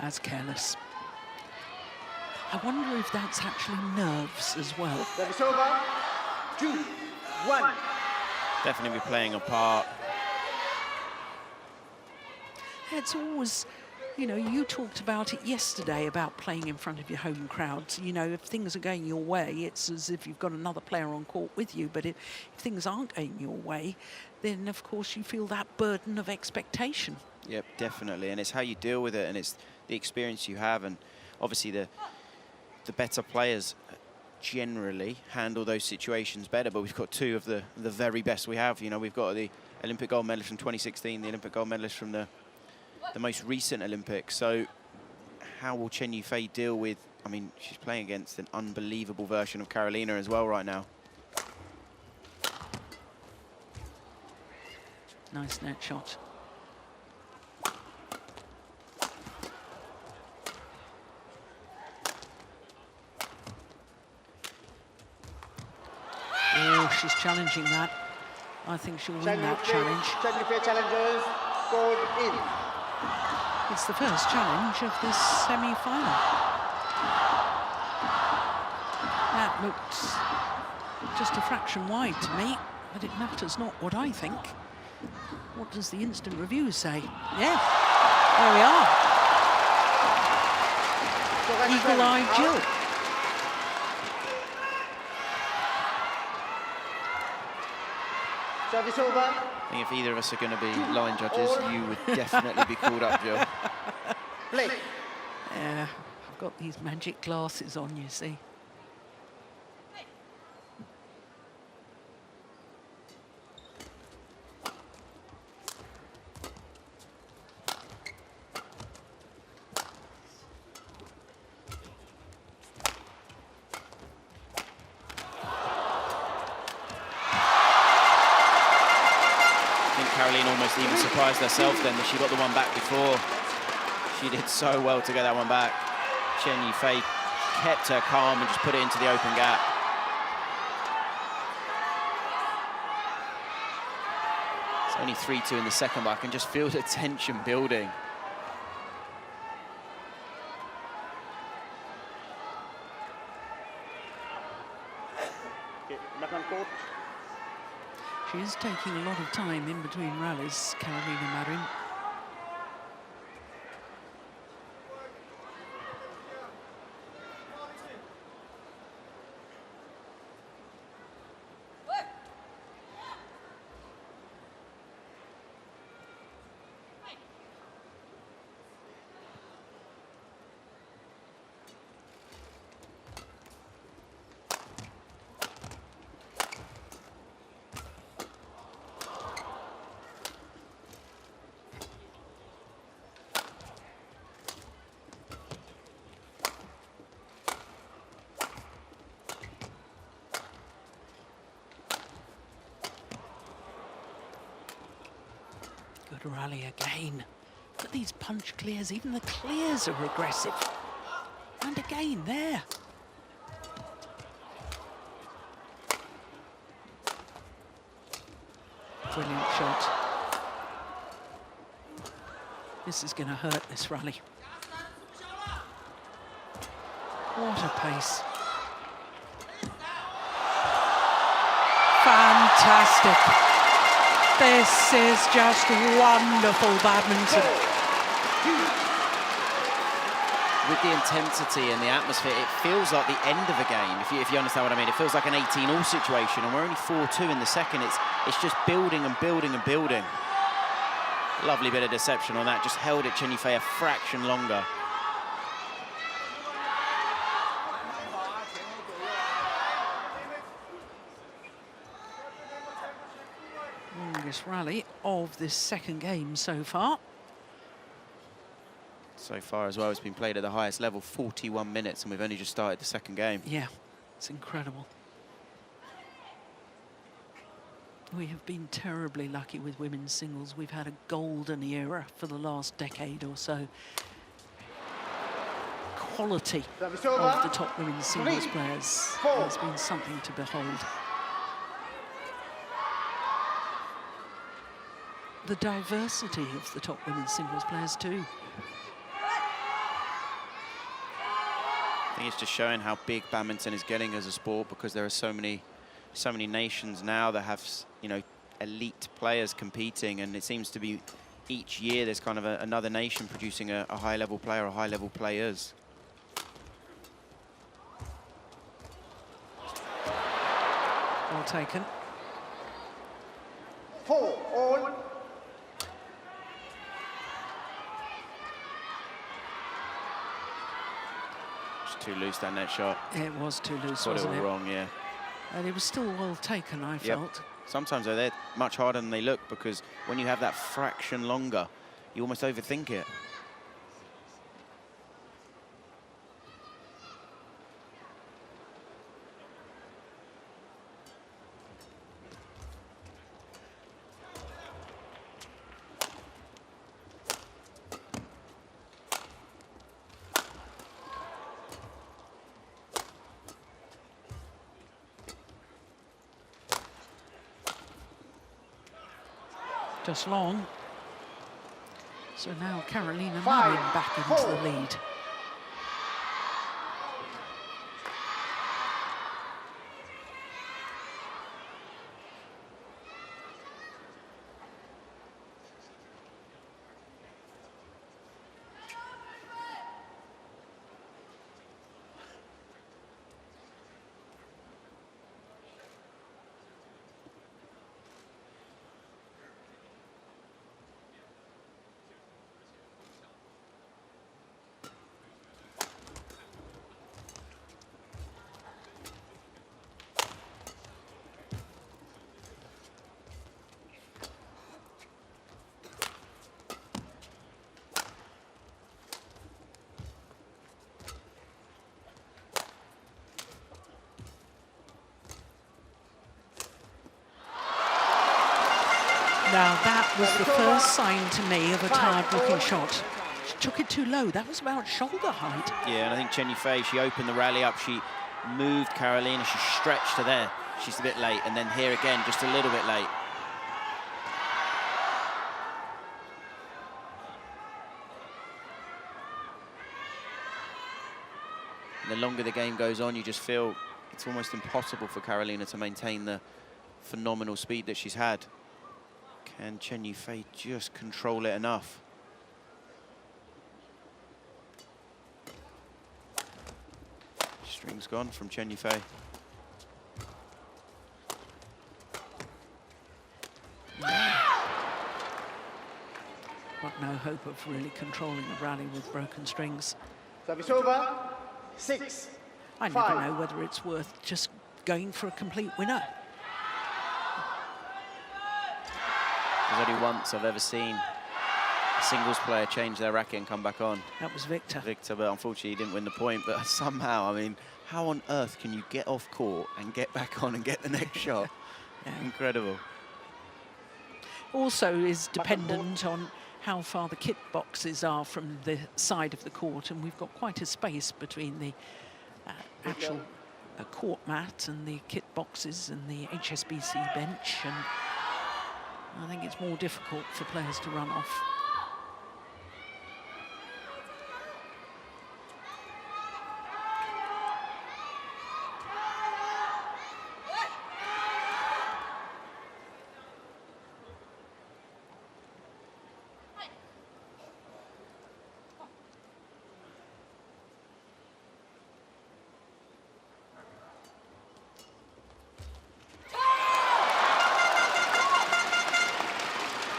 As careless. I wonder if that's actually nerves as well. Service over. 2-1. Definitely be playing a part. It's always, you know, you talked about it yesterday about playing in front of your home crowds. You know, if things are going your way, it's as if you've got another player on court with you. But if things aren't going your way, then of course you feel that burden of expectation. Yep, definitely. And it's how you deal with it, and it's the experience you have, and obviously the better players generally handle those situations better, but we've got two of the very best we have. You know, we've got the Olympic gold medalist from 2016, the Olympic gold medalist from the most recent Olympics. So how will Chen Yufei deal with, I mean, she's playing against an unbelievable version of Carolina as well right now. Nice net shot. Oh, she's challenging that. I think she'll win that challenge. Chen Yufei challengers scored in. It's the first challenge of this semi-final. That looked just a fraction wide to me, but it matters not what I think. What does the instant review say? Yeah, there we are. Eagle-eyed Jill. Service over. I think if either of us are going to be line judges, you would definitely be called up, Jill. Play. Yeah, I've got these magic glasses on, you see. Caroline almost even surprised herself then that she got the one back before. She did so well to get that one back. Chen Yufei kept her calm and just put it into the open gap. It's only 3-2 in the second, but I can just feel the tension building. Okay, back on court. She is taking a lot of time in between rallies, Carolina Marin. Good rally again. Look at these punch clears, even the clears are aggressive. And again, there. Brilliant shot. This is going to hurt this rally. What a pace. Fantastic. This is just wonderful badminton. With the intensity and the atmosphere, it feels like the end of a game, if you understand what I mean. It feels like an 18-all situation, and we're only 4-2 in the second. It's just building and building and building. Lovely bit of deception on that, just held it Chen Yufei a fraction longer. longest rally of this second game so far. So far as well, it's been played at the highest level, 41 minutes, and we've only just started the second game. Yeah, it's incredible. We have been terribly lucky with women's singles. We've had a golden era for the last decade or so. Quality of the top women's singles players has been something to behold. The diversity of the top women's singles players too. I think it's just showing how big badminton is getting as a sport, because there are so many nations now that have, you know, elite players competing, and it seems to be each year there's kind of another nation producing a high-level player or high-level players. Well taken. 4 all. Just too loose, that net shot. It was too loose, Got it wasn't all it? wrong, yeah. And it was still well taken, I felt. Sometimes though, they're much harder than they look, because when you have that fraction longer, you almost overthink it. Just long. So now Carolina Marin back into the lead. Now that was the first sign to me of a tired-looking shot. She took it too low. That was about shoulder height. Yeah, and I think Chen Yufei, she opened the rally up. She moved Carolina. She stretched to there. She's a bit late. And then here again, just a little bit late. And the longer the game goes on, you just feel it's almost impossible for Carolina to maintain the phenomenal speed that she's had. Can Chen Yufei just control it enough? String's gone from Chen Yufei. Got no hope of really controlling the rally with broken strings. Service over. 6. I never know whether it's worth just going for a complete winner. There's only once I've ever seen a singles player change their racket and come back on. That was Victor. Victor, but unfortunately he didn't win the point. But somehow, I mean, how on earth can you get off court and get back on and get the next shot? Yeah. Incredible. Also is dependent on how far the kit boxes are from the side of the court, and we've got quite a space between the actual court mat and the kit boxes and the HSBC bench, and I think it's more difficult for players to run off.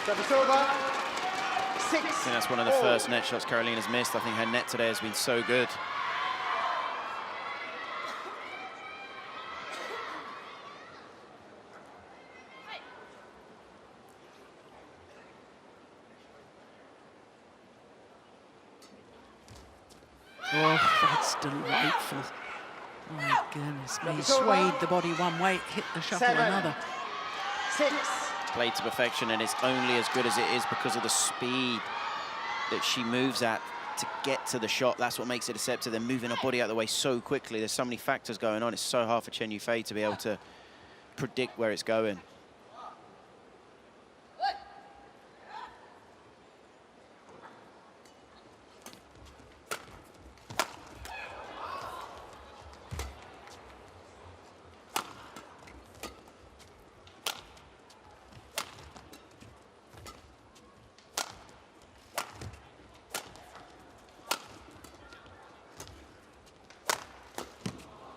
Service over. 6. I think that's one of the first net shots Carolina's missed. I think her net today has been so good. Oh, that's delightful. My goodness me. Swayed the body one way, hit the shuttle 7, another. 6. Played to perfection, and it's only as good as it is because of the speed that she moves at to get to the shot. That's what makes it deceptive. They're moving her body out of the way so quickly. There's so many factors going on. It's so hard for Chen Yufei to be able to predict where it's going.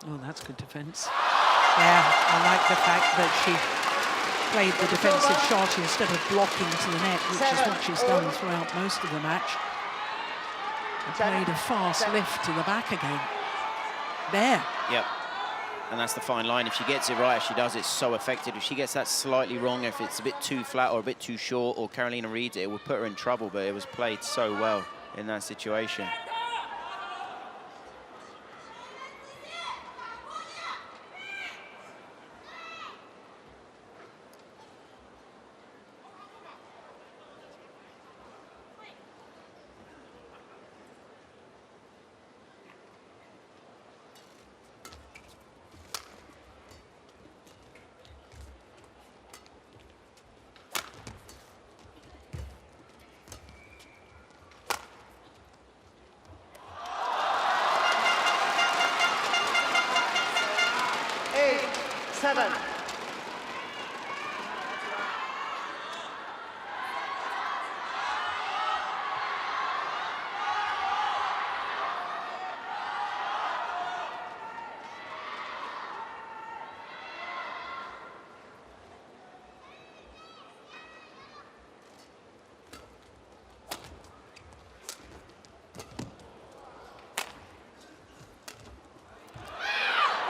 Oh, that's good defence. Yeah, I like the fact that she played the defensive shot instead of blocking to the net, which is what she's done throughout most of the match. And played a fast lift to the back again. There. Yep. And that's the fine line. If she gets it right, as she does, it's so effective. If she gets that slightly wrong, if it's a bit too flat or a bit too short, or Carolina reads it, it will put her in trouble, but it was played so well in that situation.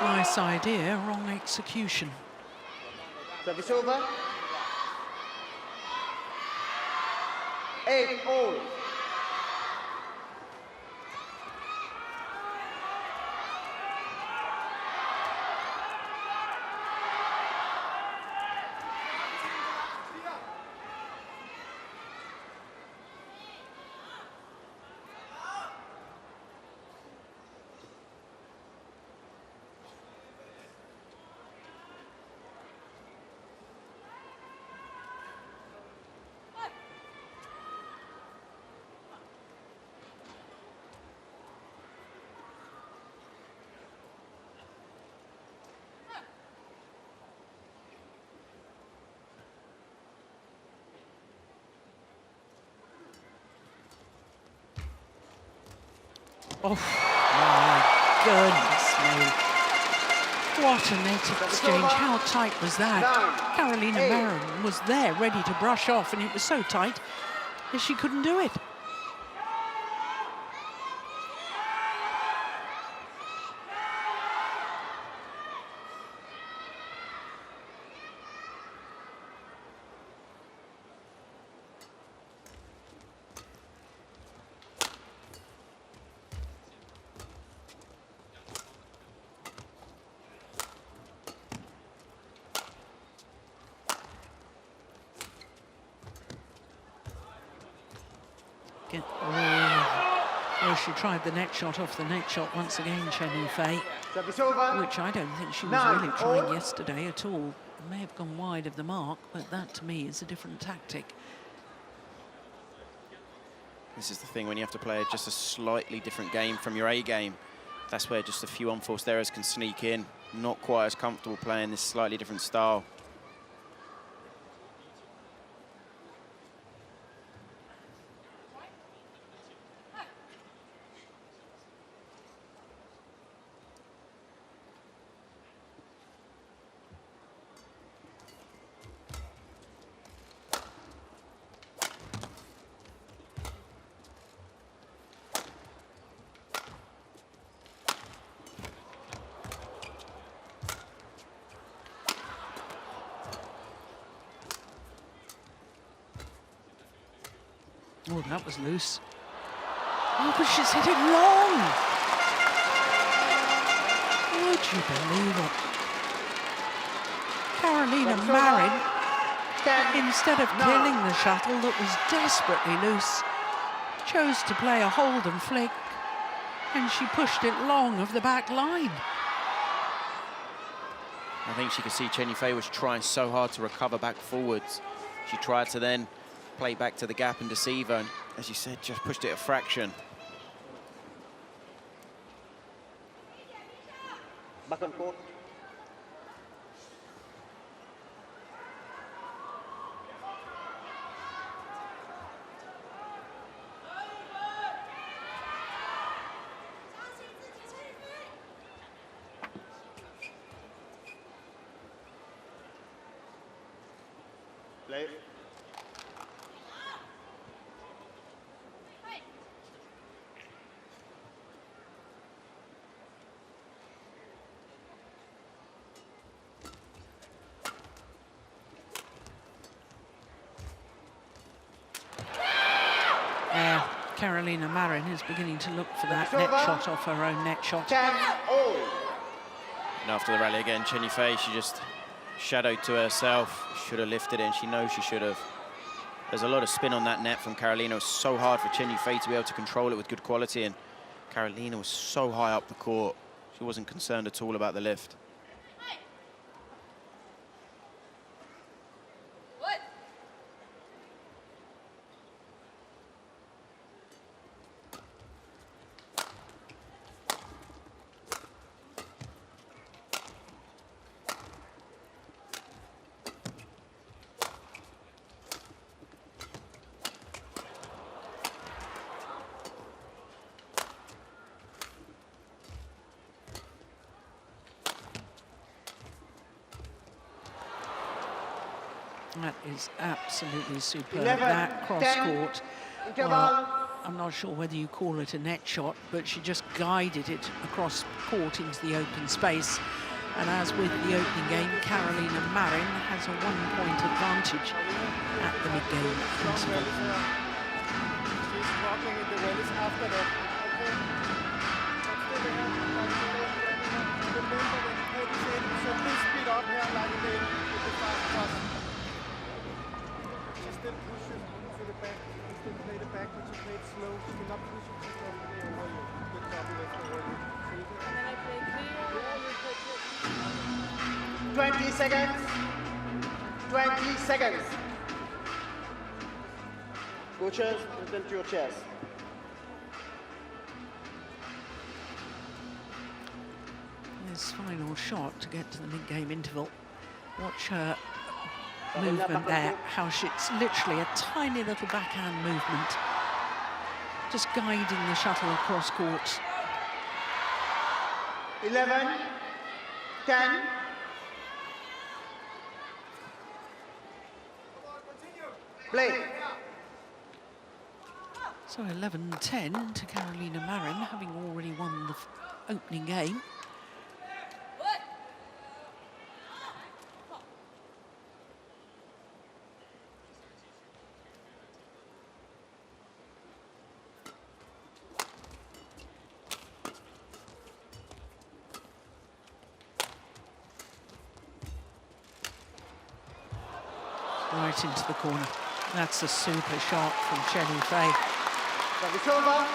Nice idea, wrong execution. Service over. 8-all. Oh, my goodness me. What a net exchange. How tight was that? Carolina Marin was there ready to brush off, and it was so tight that she couldn't do it. Oh, she tried the net shot off the net shot once again, Chen Yufei, which I don't think she was really trying yesterday at all. May have gone wide of the mark, but that to me is a different tactic. This is the thing when you have to play just a slightly different game from your A game. That's where just a few unforced errors can sneak in. Not quite as comfortable playing this slightly different style. Oh, that was loose. Oh, but she's hit it long. Would you believe it? Carolina Marin, instead of killing the shuttle that was desperately loose, chose to play a hold and flick, and she pushed it long of the back line. I think she could see Chen Yufei was trying so hard to recover back forwards. She tried to then play back to the gap and deceive her, and as you said, just pushed it a fraction. Back on court. Play. Carolina Marin is beginning to look for that net shot off her own net shot. 10-all. And after the rally again, Chen Yufei, she just shadowed to herself. Should have lifted it, and she knows she should have. There's a lot of spin on that net from Carolina. It was so hard for Chen Yufei to be able to control it with good quality, and Carolina was so high up the court. She wasn't concerned at all about the lift. That is absolutely superb. 11, that cross 10, court. interval. Well, I'm not sure whether you call it a net shot, but she just guided it across court into the open space. And as with the opening game, Carolina Marin has a 1-point advantage at the mid-game interval. She's walking in the rallies after that. So please speed up here like you did with the fast cross. She still pushes to the back. She still play the back, but she played slow. She did not push it too strongly over you. Good job with over you. And then I play clear. 20 seconds. 20 seconds. Coaches, return to your chairs. This final shot to get to the mid-game interval. Watch her movement there, how it's literally a tiny little backhand movement, just guiding the shuttle across court. 11, 10. Play. So 11-10 to Carolina Marin, having already won the opening game. Right into the corner. That's a super shot from Chen Yufei. It's over.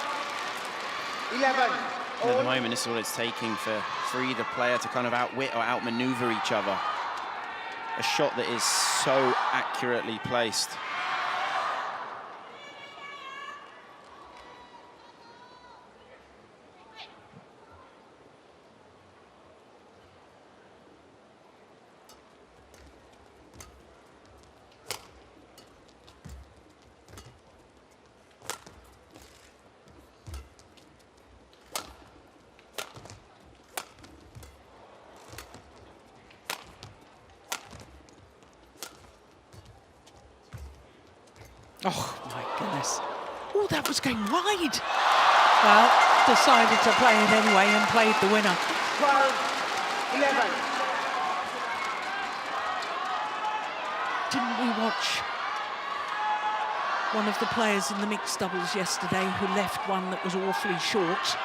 11. And at the moment, this is all it's taking for either player to kind of outwit or outmaneuver each other. A shot that is so accurately placed. Oh, my goodness. Oh, that was going wide. Well, decided to play it anyway and played the winner. 12, 11. Didn't we watch one of the players in the mixed doubles yesterday who left one that was awfully short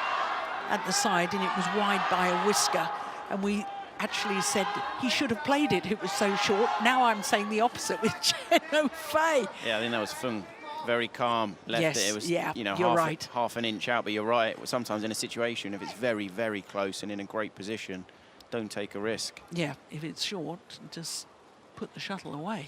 at the side, and it was wide by a whisker? And we actually said he should have played it. It was so short. Now I'm saying the opposite with Chen Yufei. Yeah, I think that was Fung. Very calm, left Yes, it. It was, yeah, you know, you're right. half an inch out, but you're right. Sometimes in a situation, if it's very, very close and in a great position, don't take a risk. Yeah, if it's short, just put the shuttle away.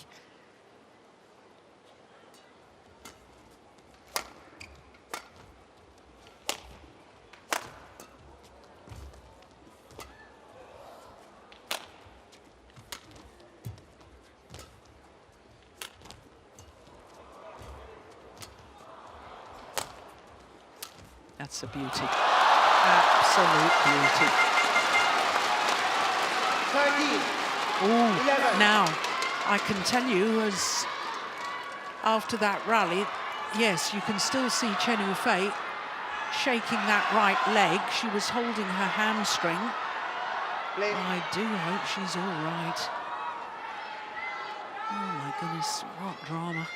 That's a beauty. Absolute beauty. 13. Ooh, 11. now, I can tell you, as after that rally, yes, you can still see Chen Yufei shaking that right leg. She was holding her hamstring. Play. I do hope she's all right. Oh my goodness, what drama.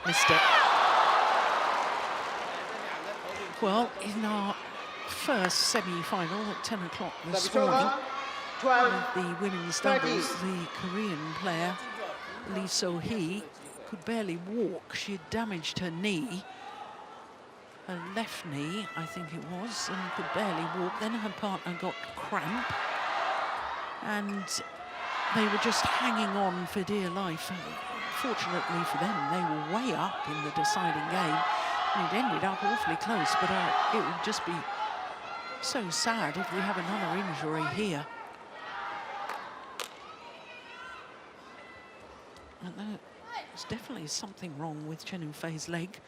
Missed it. Well, in our first semi-final at 10 o'clock this Service over. morning, 12. with the women's 13. doubles, the Korean player, Lee So-hee, could barely walk. She had damaged her knee, her left knee, I think it was, and could barely walk. Then her partner got cramp, and they were just hanging on for dear life. Fortunately for them, they were way up in the deciding game. And it ended up awfully close, but it would just be so sad if we have another injury here. And there's definitely something wrong with Chen Yufei's leg.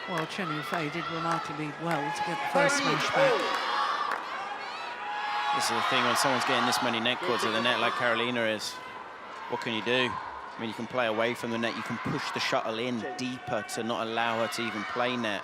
Well, Chen Yufei did remarkably well to get the first smash back. This is the thing, when someone's getting this many net cords at the net like Carolina is, what can you do? I mean, you can play away from the net, you can push the shuttle in deeper to not allow her to even play net.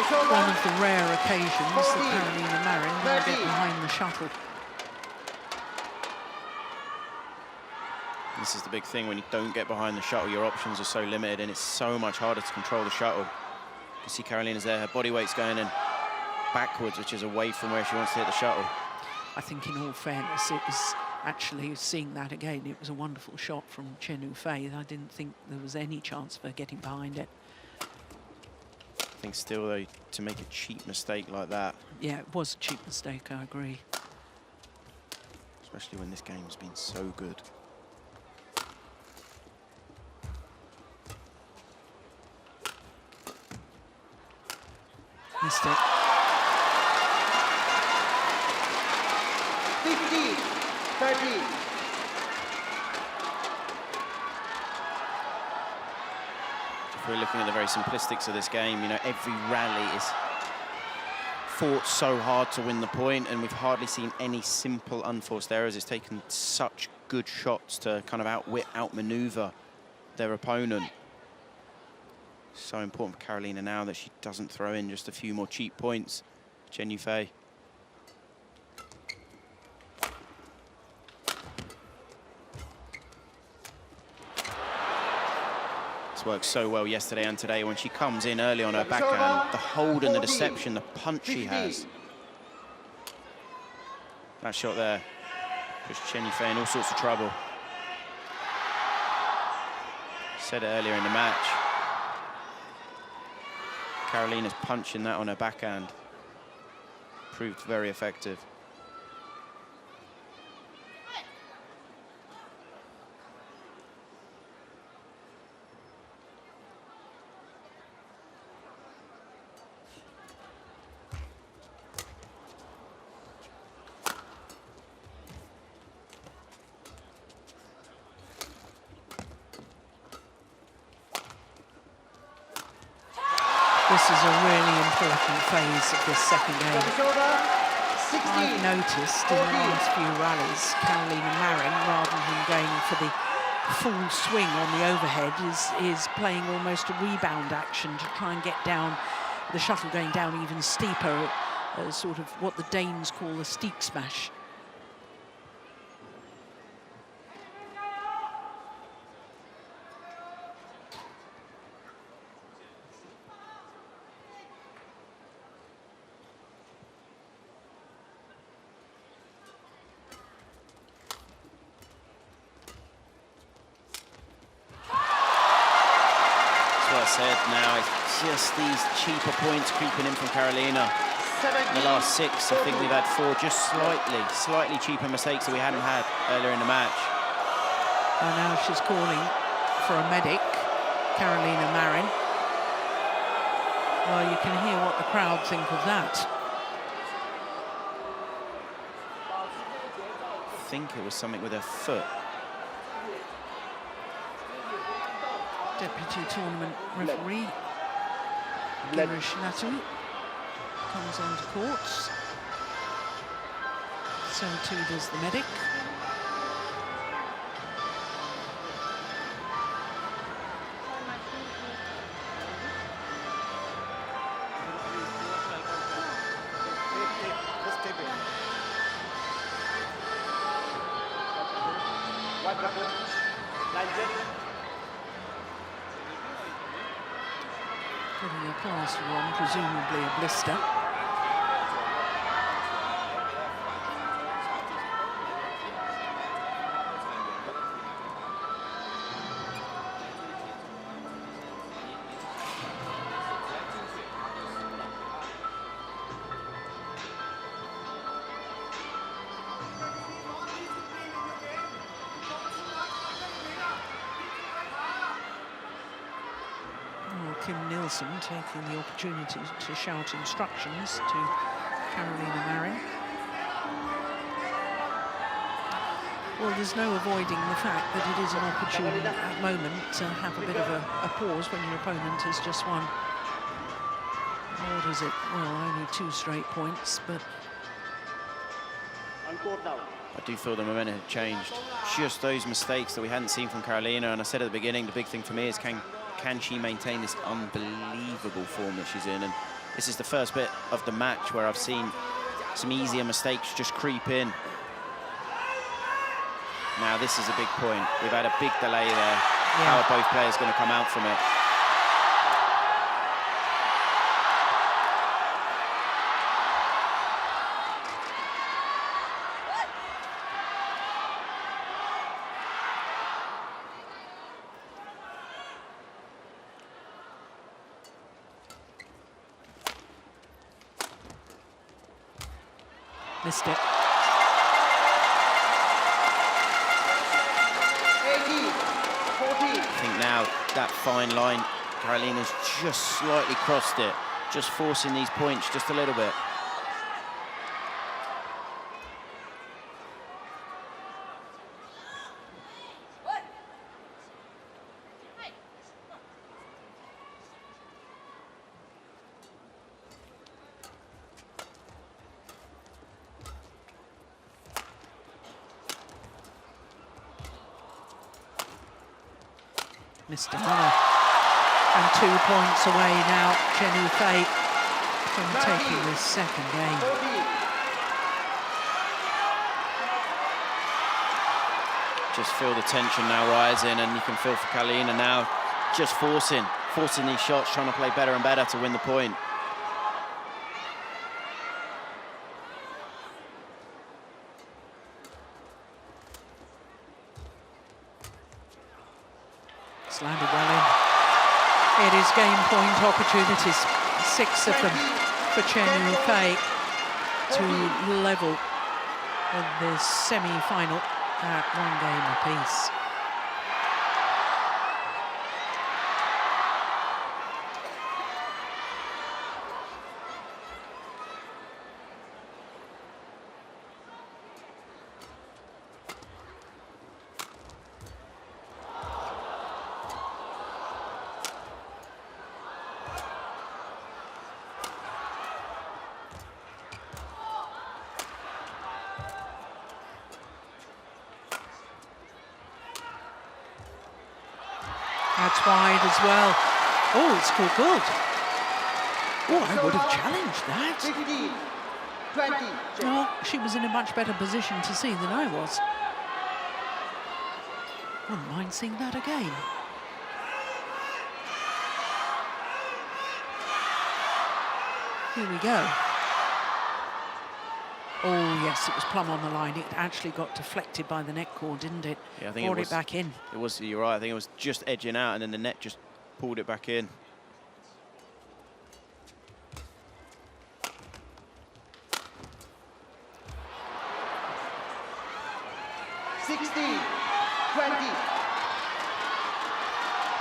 One of the rare occasions that Carolina Marin will get behind the shuttle. This is the big thing, when you don't get behind the shuttle, your options are so limited and it's so much harder to control the shuttle. You can see Carolina's there, her body weight's going in backwards, which is away from where she wants to hit the shuttle. I think in all fairness, it was actually, seeing that again, it was a wonderful shot from Chen Yufei. I didn't think there was any chance for getting behind it. I think still, though, to make a cheap mistake like that. Yeah, it was a cheap mistake, I agree. Especially when this game's been so good. Missed it. 15. 13. If we're looking at the very simplistics of this game, you know, every rally is fought so hard to win the point, and we've hardly seen any simple unforced errors. It's taken such good shots to kind of outwit, outmaneuver their opponent. So important for Carolina now that she doesn't throw in just a few more cheap points. Chen Yufei. This worked so well yesterday and today when she comes in early on her backhand. The hold and the deception, the punch she has. That shot there pushed Chen Yufei in all sorts of trouble. said it earlier in the match. Carolina's punching that on her backhand proved very effective. This is a really important phase of this second game. I've noticed in the last few rallies, Carolina Marin, rather than going for the full swing on the overhead, is playing almost a rebound action to try and get down the shuttle going down even steeper, sort of what the Danes call a steep smash. Said now, it's just these cheaper points creeping in from Carolina. In the last 6, I think we've had 4 just slightly cheaper mistakes that we hadn't had earlier in the match. And now she's calling for a medic, Carolina Marin. Well, you can hear what the crowd think of that. I think it was something with her foot. Deputy tournament referee Girish Natu comes onto courts. So too does the medic. Putting a plaster on, presumably a blister. Taking the opportunity to shout instructions to Carolina Marin. Well, there's no avoiding the fact that it is an opportune moment to have a bit of a pause when your opponent has just won. What is it? Well, only 2 straight points, but I do feel the momentum had changed. Just those mistakes that we hadn't seen from Carolina, and I said at the beginning, the big thing for me is can she maintain this unbelievable form that she's in? And this is the first bit of the match where I've seen some easier mistakes just creep in. Now this is a big point. We've had a big delay there. Yeah. How are both players going to come out from it? Missed it. 14. I think now that fine line, Carolina's just slightly crossed it, just forcing these points just a little bit. Missed another. And 2 points away now, Chen Fei, from taking this second game. Just feel the tension now rising, and you can feel for Carolina now just forcing these shots, trying to play better and better to win the point. It's landed well in. It is game point opportunities. 6 of them for Chen Yufei to level in this semi-final at 1 game apiece. That's wide as well. Oh, it's scored good. Oh, I would have challenged that. 16, 20. Well, she was in a much better position to see than I was. Wouldn't mind seeing that again. Here we go. Oh, yes, it was plumb on the line. It actually got deflected by the net cord, didn't it? Yeah, I think brought it was. It back in. It was. You're right. I think it was just edging out, and then the net just pulled it back in.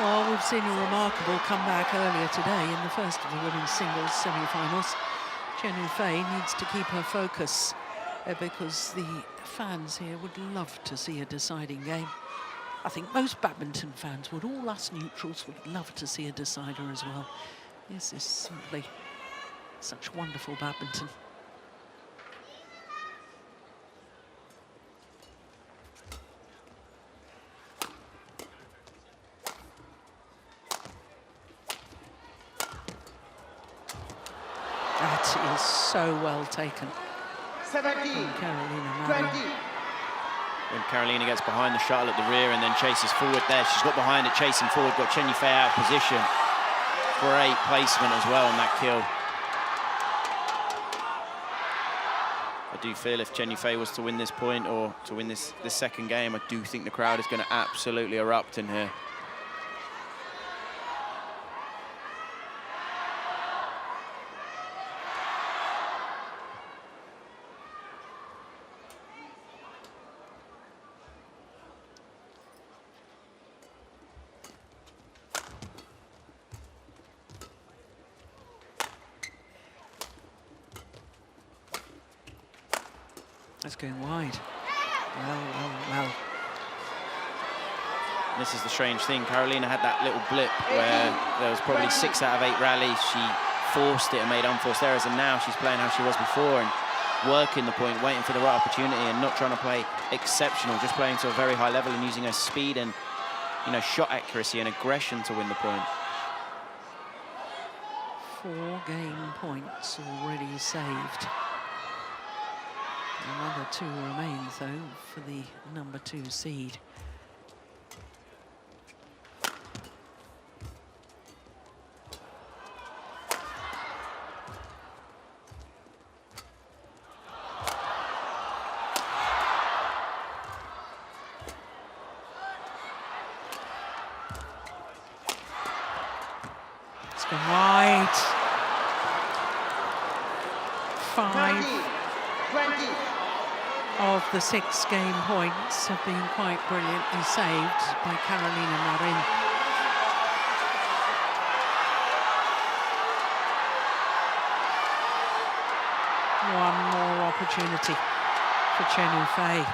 Well, we've seen a remarkable comeback earlier today in the first of the women's singles semi-finals. Chen Yufei needs to keep her focus because the fans here would love to see a deciding game. I think most badminton fans would, all us neutrals would love to see a decider as well. This is simply such wonderful badminton. That is so well taken. 17, Carolina Marin. 20. When Carolina gets behind the shuttle at the rear and then chases forward there, she's got behind it, chasing forward, got Chen Yufei out of position. Great placement as well on that kill. I do feel if Chen Yufei was to win this point or to win this second game, I do think the crowd is going to absolutely erupt in here. That's going wide. Well. This is the strange thing. Carolina had that little blip where there was probably 6 out of 8 rallies. She forced it and made unforced errors, and now she's playing how she was before and working the point, waiting for the right opportunity and not trying to play exceptional, just playing to a very high level and using her speed and, you know, shot accuracy and aggression to win the point. 4 game points already saved. Another 2 remain, though, for the number 2 seed. It's gone wide. 5. 20. Of the 6 game points have been quite brilliantly saved by Carolina Marin. One more opportunity for Chen Yufei.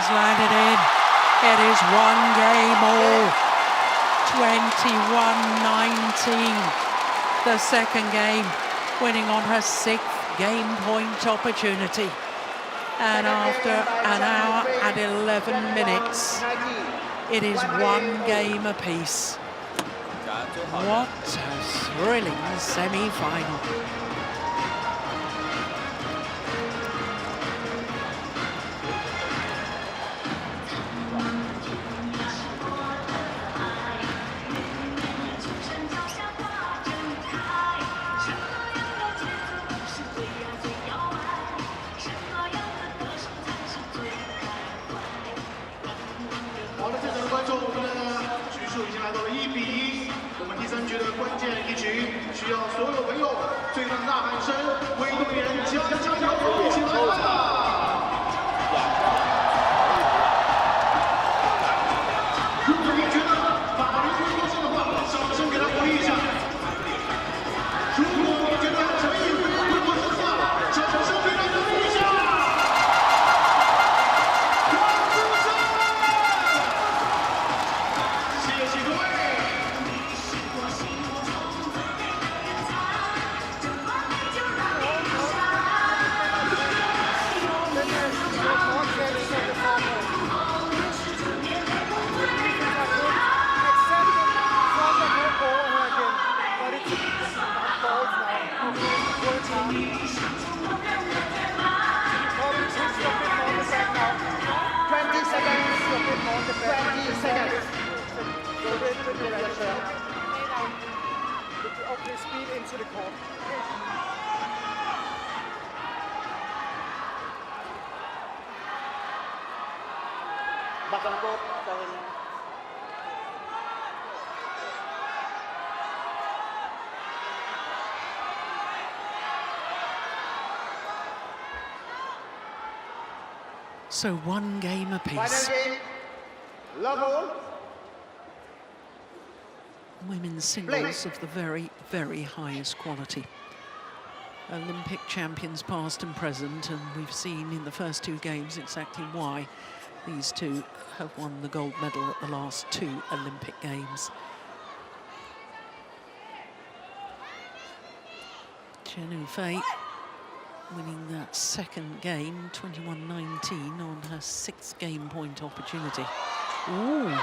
has landed in. It is one game all. 21-19. The second game, winning on her 6th game point opportunity. And after an hour and 11 minutes, it is one game apiece. What a thrilling semi-final. Okay, speed into the court. So one game apiece. Final game, love all. Women's singles of the very, very highest quality. Olympic champions past and present, and we've seen in the first 2 games exactly why these two have won the gold medal at the last 2 Olympic Games. Chen winning that second game, 21-19, on her 6th game point opportunity. Ooh.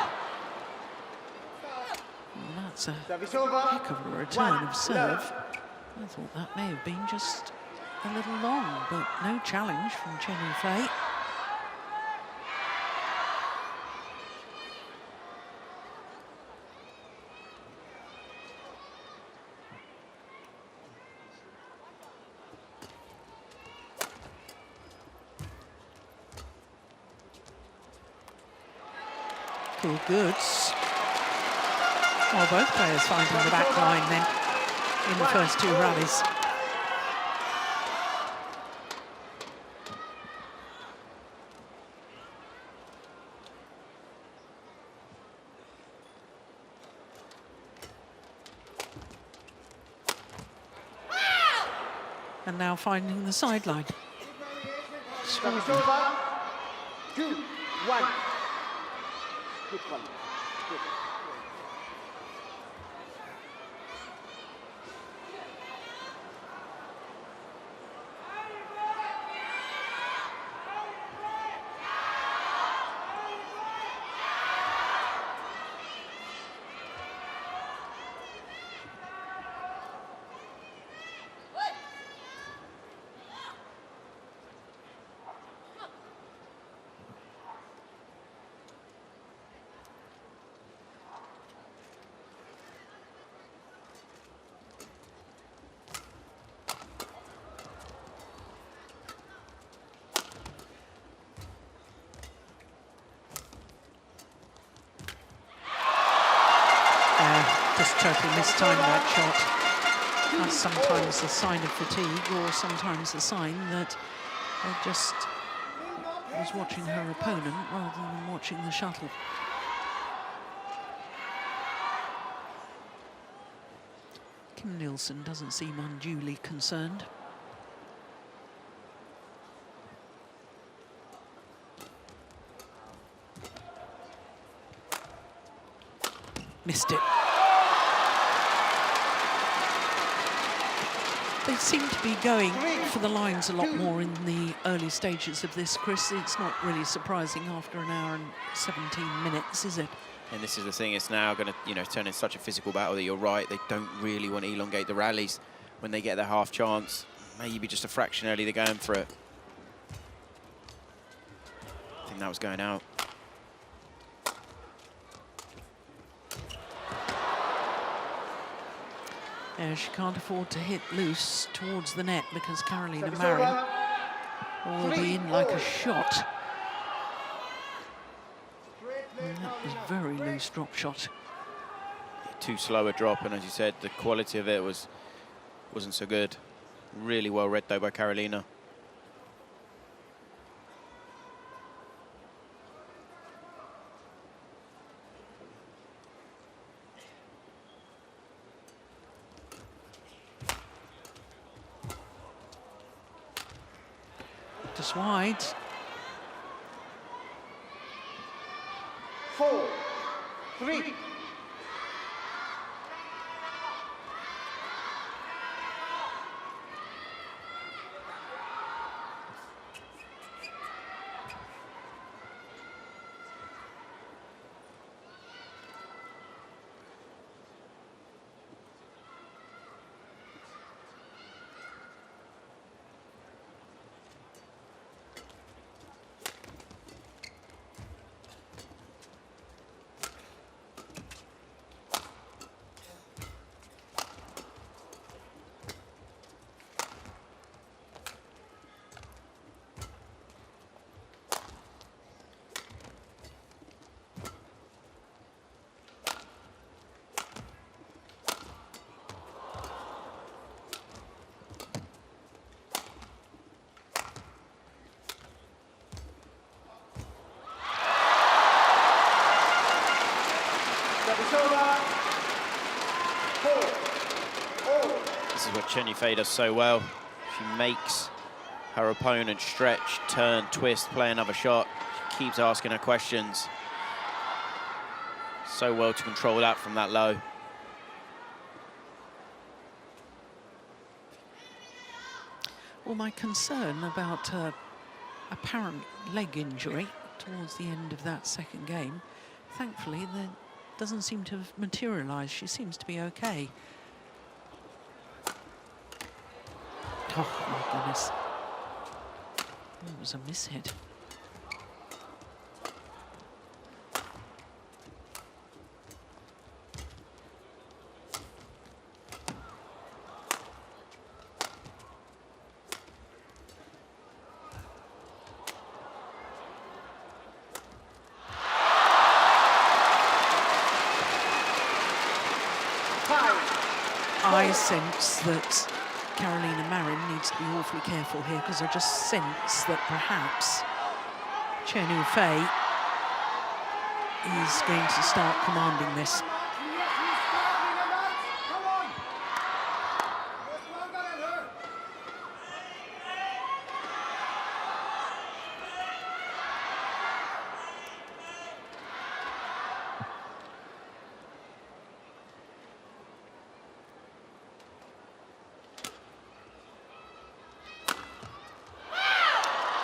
Well, that's a heck of a return of serve. I thought that may have been just a little long, but no challenge from Chen Yufei. Cool goods. Well, both players finding the back line then in the first 2 rallies. And now finding the sideline. Service over. 2-1. Good one. Good. Just totally mistimed that shot. That's sometimes a sign of fatigue, or sometimes a sign that just was watching her opponent rather than watching the shuttle. Kim Nielsen doesn't seem unduly concerned. Missed it. They seem to be going for the lines a lot more in the early stages of this, Chris. It's not really surprising after an hour and 17 minutes, is it? And this is the thing, it's now going to, you know, turn into such a physical battle that you're right, they don't really want to elongate the rallies when they get their half chance. Maybe just a fraction early, they're going for it. I think that was going out. Yeah, she can't afford to hit loose towards the net because Carolina Marin will be in like a shot. And that was very loose drop shot. Too slow a drop, and as you said, the quality of it wasn't so good. Really well read though by Carolina. Just wide. 4, 3. This is what Chen does so well. She makes her opponent stretch, turn, twist, play another shot. She keeps asking her questions. So well to control that from that low. Well, my concern about her apparent leg injury towards the end of that second game, thankfully, that doesn't seem to have materialised. She seems to be okay. Oh, my goodness. That was a mishit. I sense that Carolina Marin needs to be awfully careful here, because I just sense that perhaps Chen Yufei is going to start commanding this.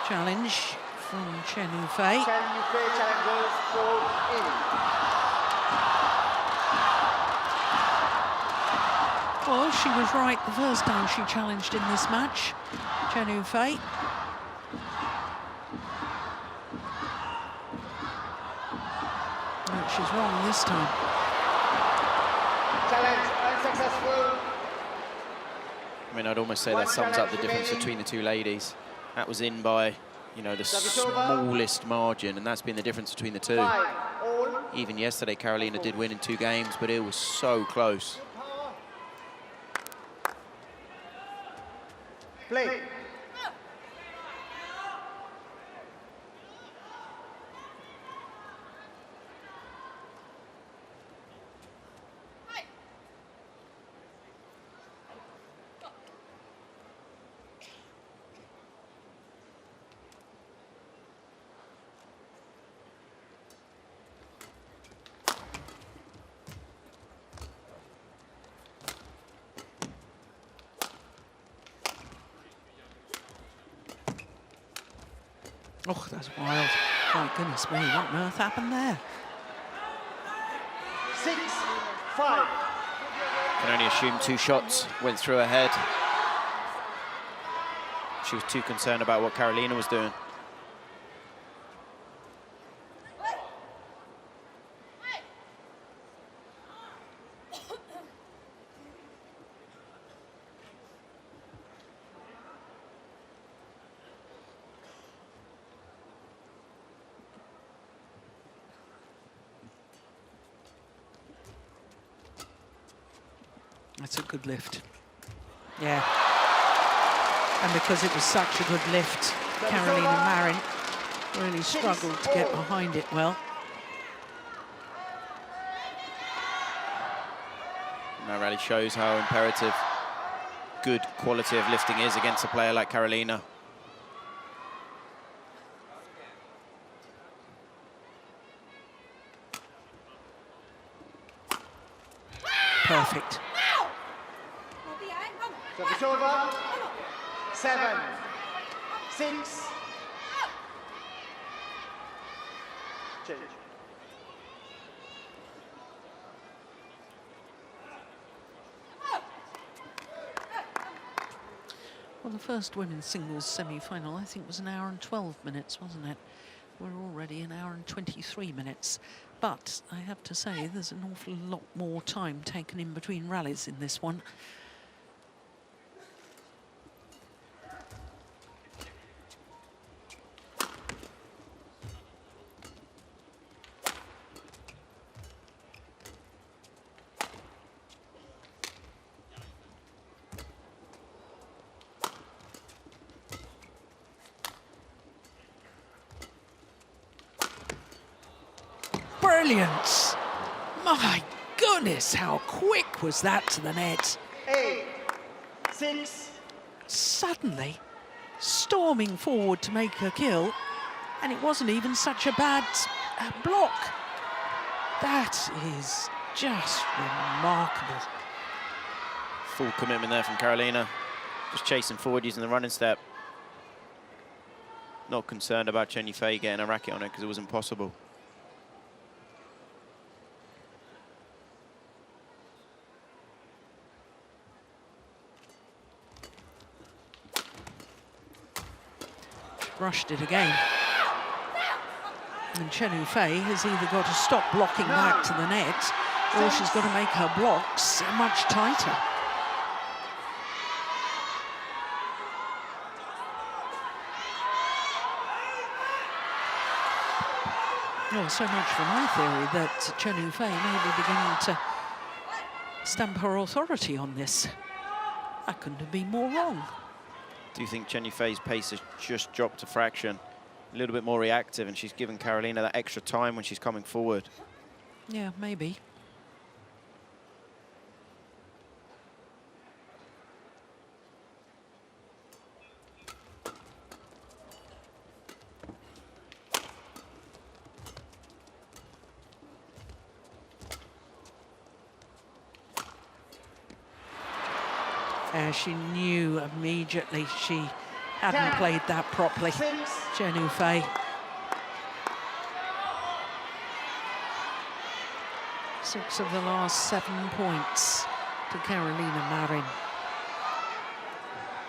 Challenge from Chen Yufei. Chen Yufei challenges goes in. Well, she was right the first time she challenged in this match, Chen Yufei. No, she's wrong this time. Challenge unsuccessful. I mean, I'd almost say that sums up the difference between the two ladies. That was in by, you know, the smallest margin, and that's been the difference between the two. 5 all. Even yesterday, Carolina did win in 2 games, but it was so close. Play. Oh, that's wild. My goodness me, what on earth happened there? 6-5. Can only assume 2 shots went through her head. She was too concerned about what Carolina was doing. That's a good lift. Yeah. And because it was such a good lift, Carolina Marin really struggled to get behind it well. And that rally shows how imperative good quality of lifting is against a player like Carolina. Perfect. Service over. 7-6. Change. Well, the first women's singles semi-final, I think, was an hour and 12 minutes, wasn't it? We're already an hour and 23 minutes. But I have to say, there's an awful lot more time taken in between rallies in this one. Brilliant! My goodness, how quick was that to the net? 8-6. Suddenly, storming forward to make her kill, and it wasn't even such a bad block. That is just remarkable. Full commitment there from Carolina. Just chasing forward using the running step. Not concerned about Chen Yufei getting a racket on it because it wasn't possible. Rushed it again. And Chen Yufei has either got to stop blocking back to the net, or she's got to make her blocks much tighter. Well, so much for my theory that Chen Yufei may be beginning to stamp her authority on this. I couldn't have been more wrong. Do you think Chen Yufei's pace has just dropped a fraction? A little bit more reactive, and she's given Carolina that extra time when she's coming forward. Yeah, maybe. She knew immediately she hadn't played that properly. Chen Yufei. 6 of the last 7 points to Carolina Marin.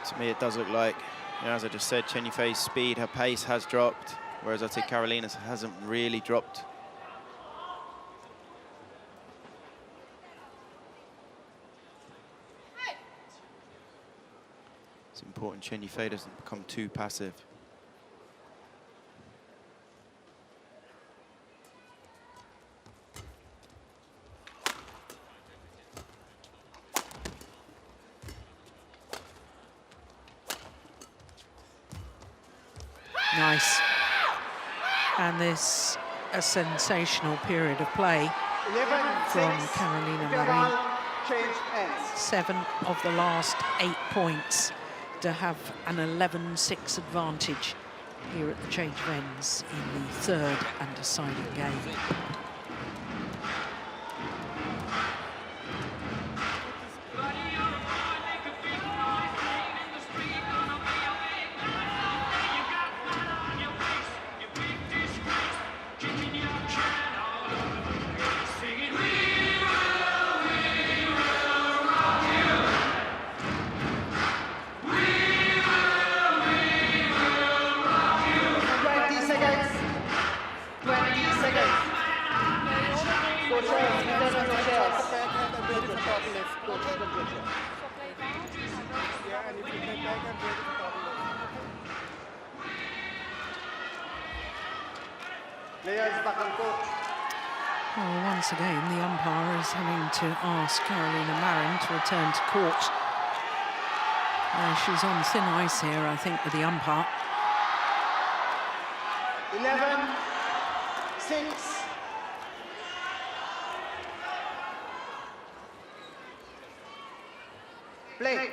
To me, it does look like, as I just said, Chen Yufei's speed, her pace has dropped, whereas I think Carolina's hasn't really dropped. It's important Chen Yufei doesn't become too passive. Nice. And this a sensational period of play from Carolina Marin. 7 of the last 8 points to have an 11-6 advantage here at the change of ends in the third and deciding game. back and ready for double. Players back on court. Well, once again, the umpire is having to ask Carolina Marin to return to court. She's on thin ice here, I think, with the umpire. 11-6. Play.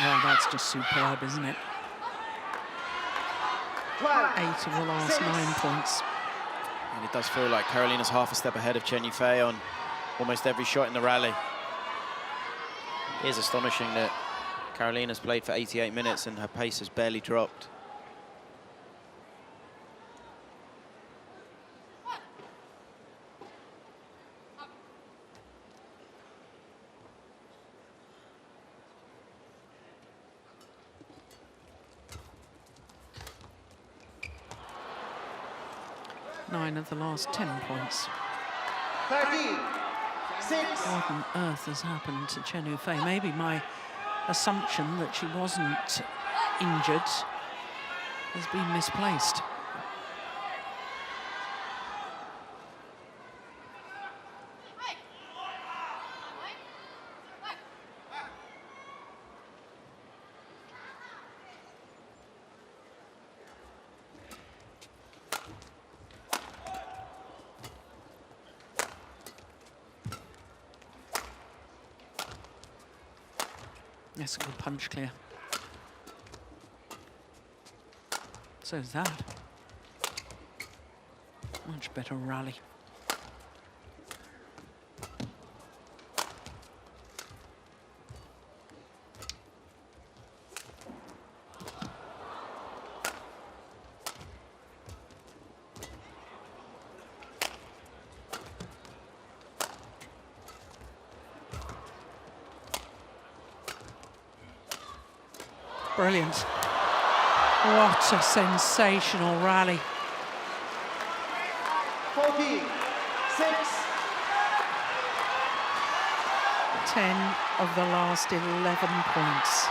Well, that's just superb, isn't it? 12. 8 of the last 9 points. And it does feel like Carolina's half a step ahead of Chen Yufei on almost every shot in the rally. It is astonishing that Carolina's played for 88 minutes and her pace has barely dropped. Nine of the last 10 points. 13-6. What on earth has happened to Chen Yufei? Maybe my assumption that she wasn't injured has been misplaced. Yes, a good punch clear. So is that. Much better rally. Brilliant. What a sensational rally. 14-6. 10 of the last 11 points.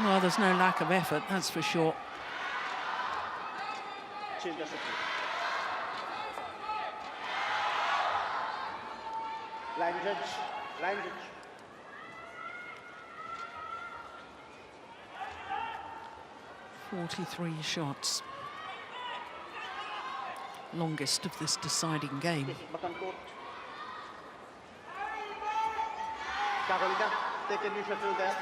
Well, there's no lack of effort, that's for sure. Chin discipline. Line judge. Line judge. .43 shots. Longest of this deciding game. Back on court. Carolina, take a initiative there.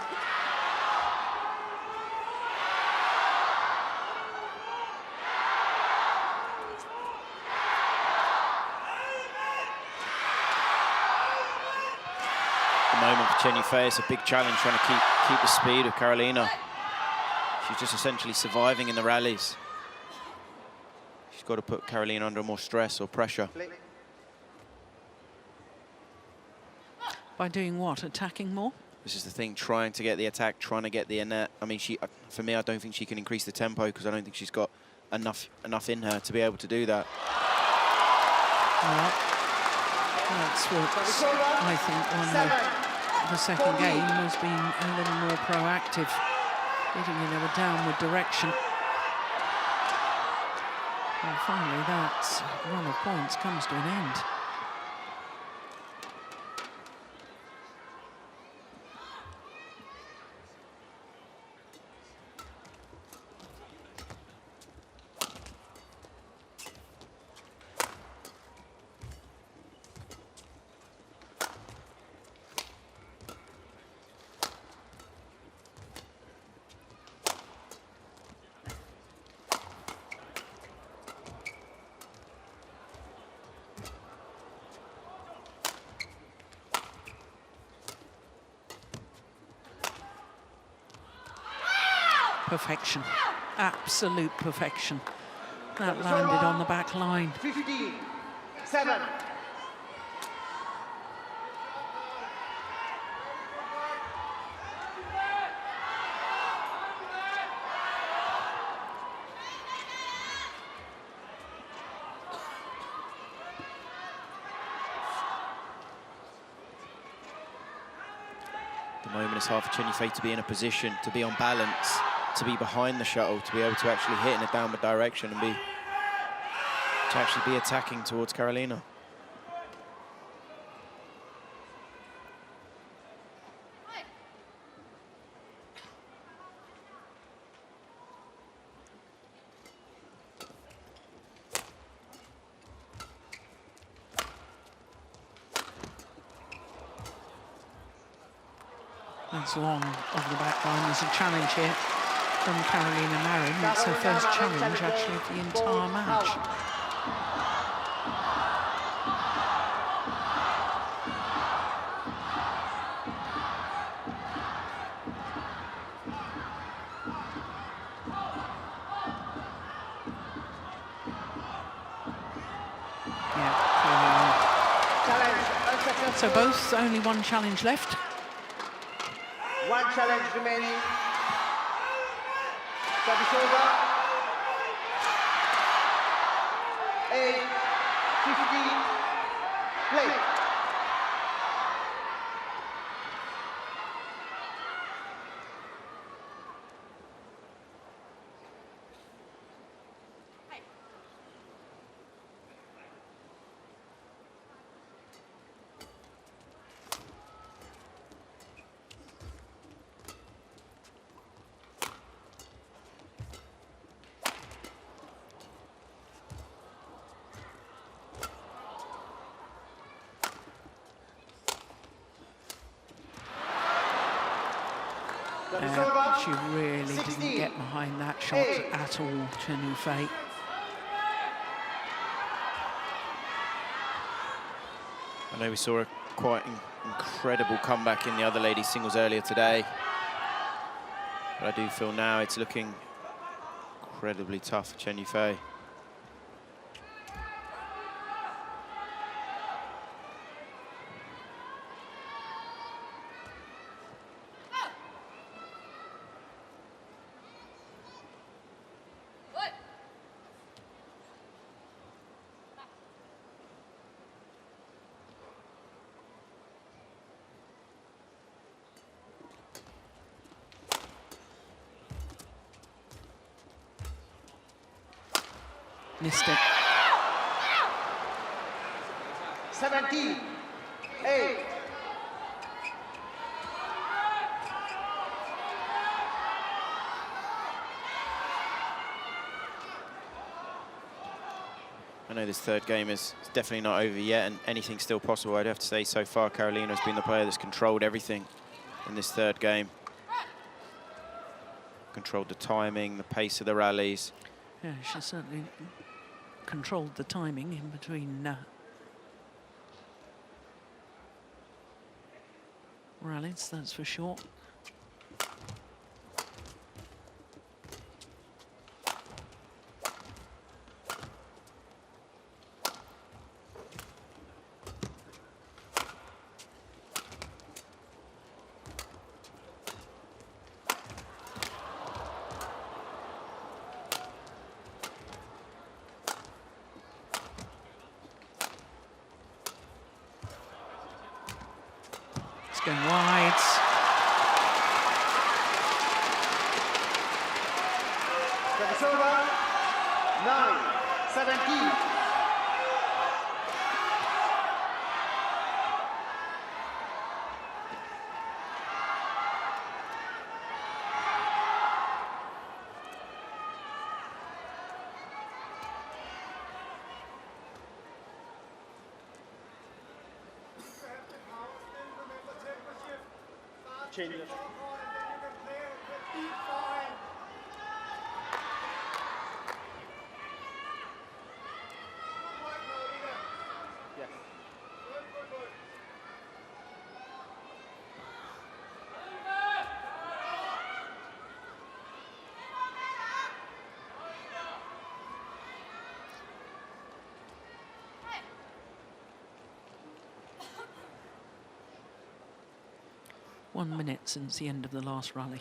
The moment for Chen Yufei, it's a big challenge trying to keep the speed of Carolina. She's just essentially surviving in the rallies. She's got to put Carolina under more stress or pressure. By doing what? Attacking more? This is the thing, trying to get the attack, trying to get the net. I mean, for me, I don't think she can increase the tempo because I don't think she's got enough in her to be able to do that. Well, that's what I think one of the second game has been a little more proactive, getting in a downward direction. And finally, that run of points comes to an end. Perfection, absolute perfection. That landed on the back line. 15-7. The moment it's hard for Chen Yufei to be in a position, to be on balance, to be behind the shuttle, to be able to actually hit in a downward direction and to actually be attacking towards Carolina. That's long over the back line. There's a challenge here from Carolina Marin. It's her first challenge, actually, of the entire match. Yeah, so both only one challenge left. One challenge remaining. Service over. 8-15. Play. She really 16. didn't get behind that shot at all, Chen Yufei. I know we saw a quite incredible comeback in the other ladies' singles earlier today. But I do feel now it's looking incredibly tough for Chen Yufei. Missed it. 17-8. I know this third game is definitely not over yet and anything's still possible. I'd have to say so far Carolina has been the player that's controlled everything in this third game. Controlled the timing, the pace of the rallies. Yeah, she certainly controlled the timing in between rallies, that's for sure. Going wide. Service over. 9-17. Change it. Yes. 1 minute since the end of the last rally.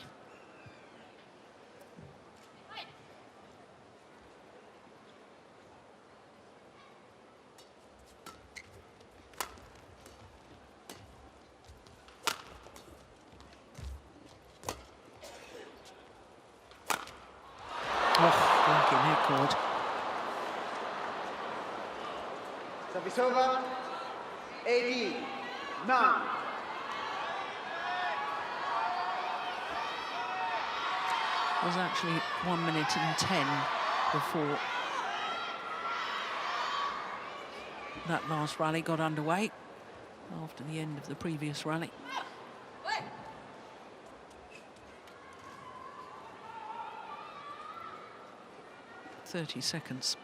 Oh, lucky neck cord. Service over. 80. 9. It was actually 1 minute and 10 before that last rally got underway, after the end of the previous rally. 30 seconds.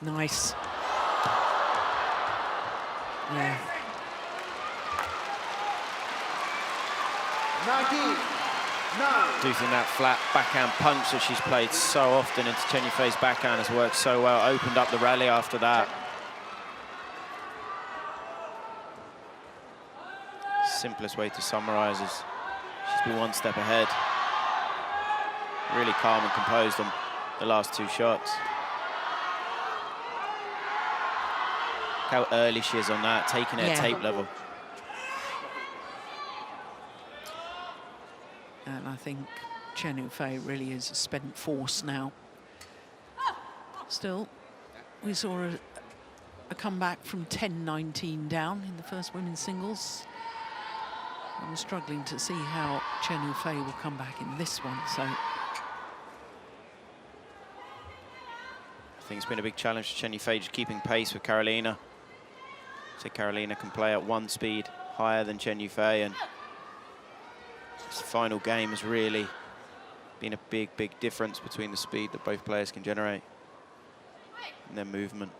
Nice. Yeah. 19. Do think that flat backhand punch that she's played so often into Chen Yufei's backhand has worked so well, opened up the rally after that. Simplest way to summarise is she's been one step ahead. Really calm and composed on the last two shots. How early she is on that, taking it at tape level. And I think Chen Yufei really is a spent force now. Still, we saw a comeback from 10-19 down in the first women's singles. I'm struggling to see how Chen Yufei will come back in this one, so. I think it's been a big challenge for Chen Yufei, just keeping pace with Carolina. So Carolina can play at one speed higher than Chen Yufei, and this final game has really been a big, big difference between the speed that both players can generate and their movement.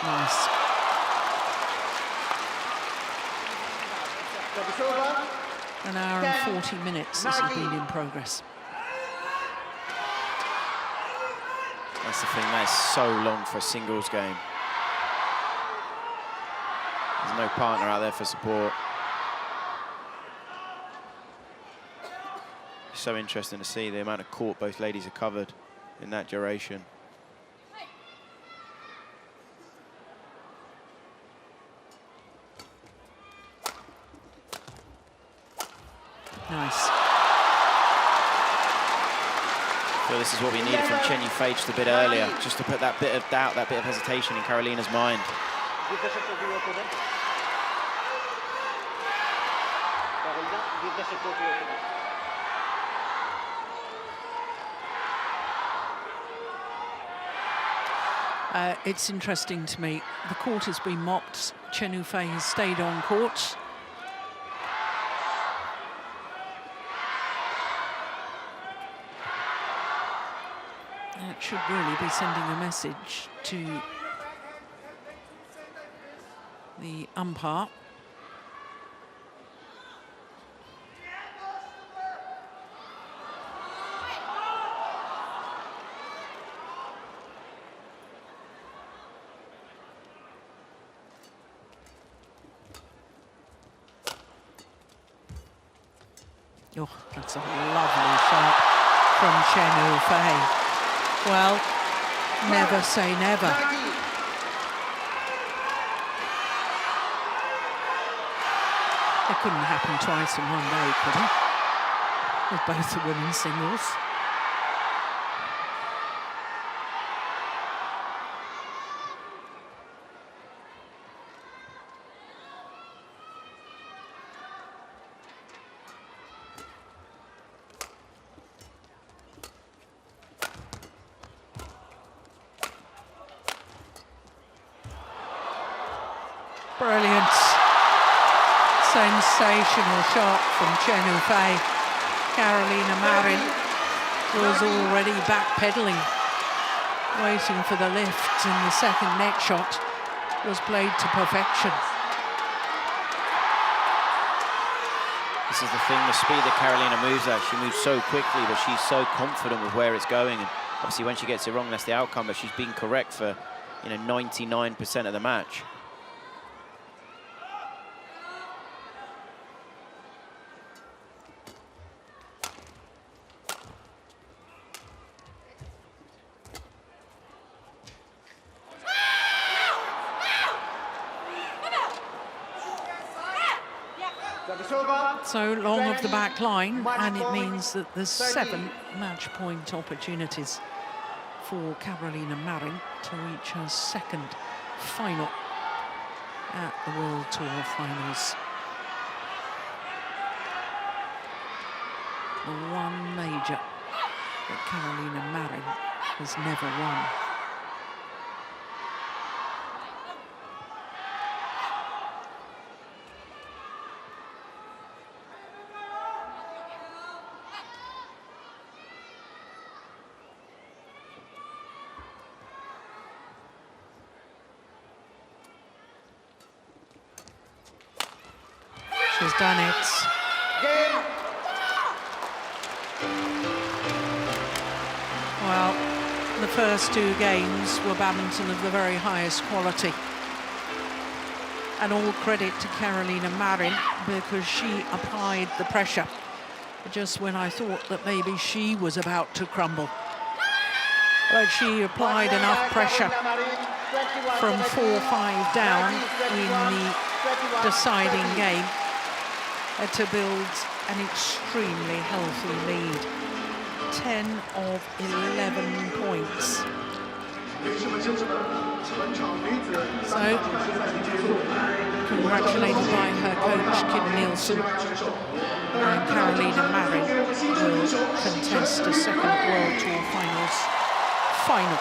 Nice. Service over. An hour and 40 minutes this has been in progress. That's the thing, that is so long for a singles game. There's no partner out there for support. It's so interesting to see the amount of court both ladies are covered in that duration. Nice. So this is what we needed from Chen Yufei just a bit earlier, just to put that bit of doubt, that bit of hesitation in Carolina's mind. Give the support to your opponent. Carolina, give the support to your opponent. It's interesting to me. The court has been mopped. Chen Yufei has stayed on court. That should really be sending a message to the umpire. Oh, that's a lovely shot from Chen Yufei. Well, never say never. It couldn't happen twice in one day, could it? With both the women's singles. Brilliant. Sensational shot from Chen. Carolina Marin was already backpedaling, waiting for the lift, and the second net shot was played to perfection. This is the thing, the speed that Carolina moves at. She moves so quickly, but she's so confident with where it's going. And obviously, when she gets it wrong, that's the outcome. But she's been correct for, 99% of the match. So long of the back line, and it means that there's 7 match point opportunities for Carolina Marin to reach her second final at the World Tour Finals. The one major that Carolina Marin has never won. She's done it. Well, the first 2 games were badminton of the very highest quality. And all credit to Carolina Marin, because she applied the pressure just when I thought that maybe she was about to crumble. But she applied enough pressure from 4-5 down in the deciding game to build an extremely healthy lead. 10 of 11 points. So, congratulated by her coach, Kim Nielsen. And Carolina Marin will contest a second World Tour Finals final.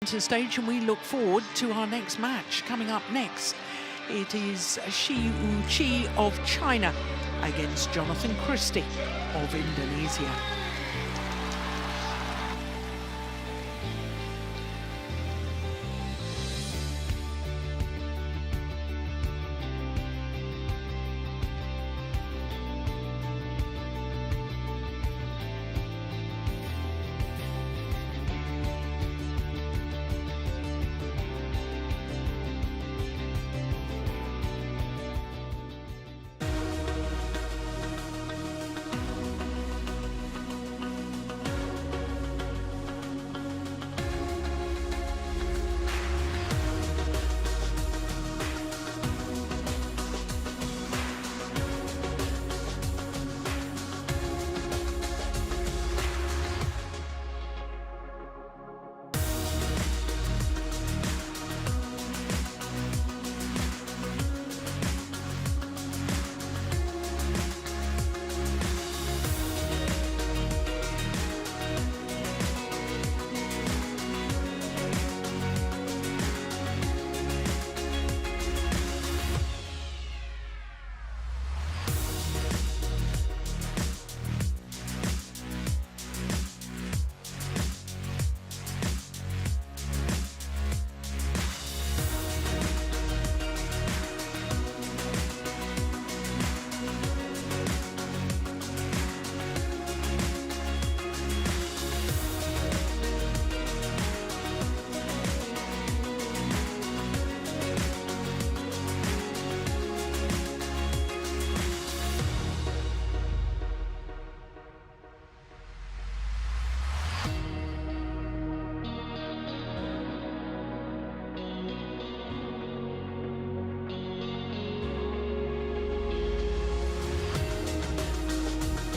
Stage, and we look forward to our next match coming up next. It is Shi Wu Chi of China against Jonathan Christie of Indonesia.